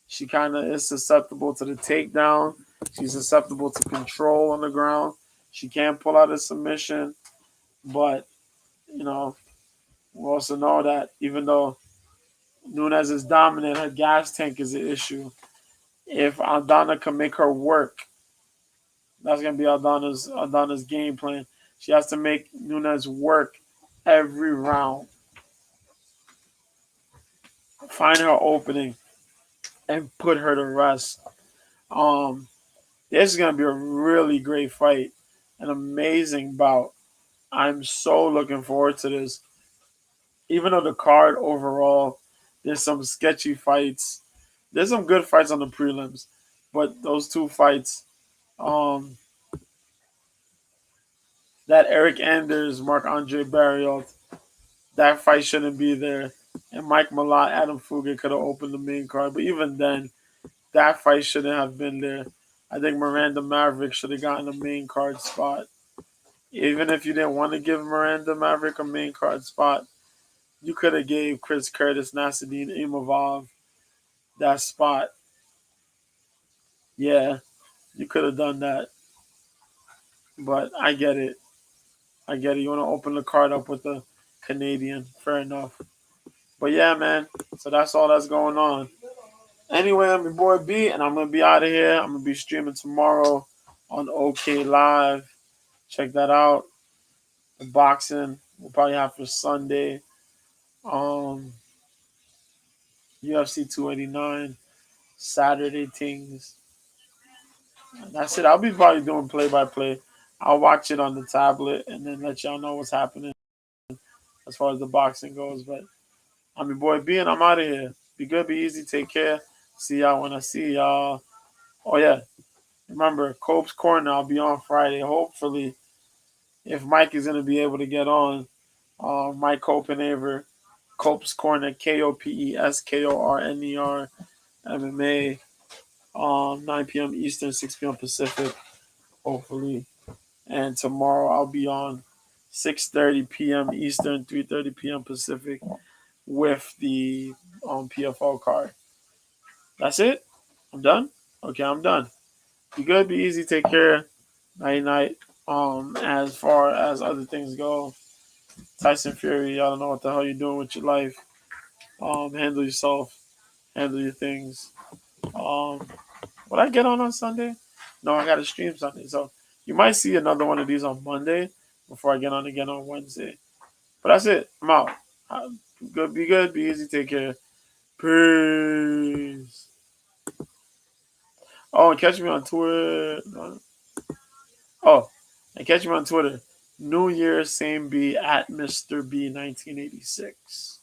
she kind of is susceptible to the takedown. She's susceptible to control on the ground. She can pull out a submission, but we also know that even though Nunes is dominant, her gas tank is an issue. If Aldana can make her work, that's gonna be Aldana's game plan. She has to make Nunes work every round, find her opening, and put her to rest. This is gonna be a really great fight, an amazing bout. I'm so looking forward to this. Even though the card overall, there's some sketchy fights. There's some good fights on the prelims, but those 2 fights, um, that Eric Anders, Marc Andre Barrios, that fight shouldn't be there. And Mike Malott, Adam Fuga could have opened the main card, but even then, that fight shouldn't have been there. I think Miranda Maverick should have gotten a main card spot. Even if you didn't want to give Miranda Maverick a main card spot, you could have gave Chris Curtis, Nasruddin Imavov that spot. Yeah, you could have done that. But I get it. I get it. You want to open the card up with the Canadian. Fair enough. But yeah, man. So that's all that's going on. Anyway, I'm your boy B, and I'm going to be out of here. I'm going to be streaming tomorrow on OK Live. Check that out. The boxing we'll probably have for Sunday. UFC 289. Saturday things. That's it. I'll be probably doing play by play. I'll watch it on the tablet and then let y'all know what's happening as far as the boxing goes. But I'm your boy B, and I'm out of here. Be good, be easy, take care. See y'all when I see y'all. Oh yeah, remember Cope's Corner. I'll be on Friday. Hopefully, if Mike is gonna be able to get on, Mike Copenaver, Cope's Corner, KOPESKORNER, MMA, 9 p.m. Eastern, 6 p.m. Pacific. Hopefully. And tomorrow I'll be on 6:30 p.m. Eastern, 3:30 p.m. Pacific with the PFL card. That's it? I'm done? Okay, I'm done. Be good, be easy, take care. Night night. As far as other things go, Tyson Fury, I don't know what the hell you're doing with your life. Handle yourself, handle your things. Will I get on Sunday? No, I got to stream Sunday. So you might see another one of these on Monday before I get on again on Wednesday. But that's it. I'm out. Good. Be good. Be easy. Take care. Peace. Oh, and catch me on Twitter. Oh, and catch me on Twitter. New Year, same B at Mr. B 1986.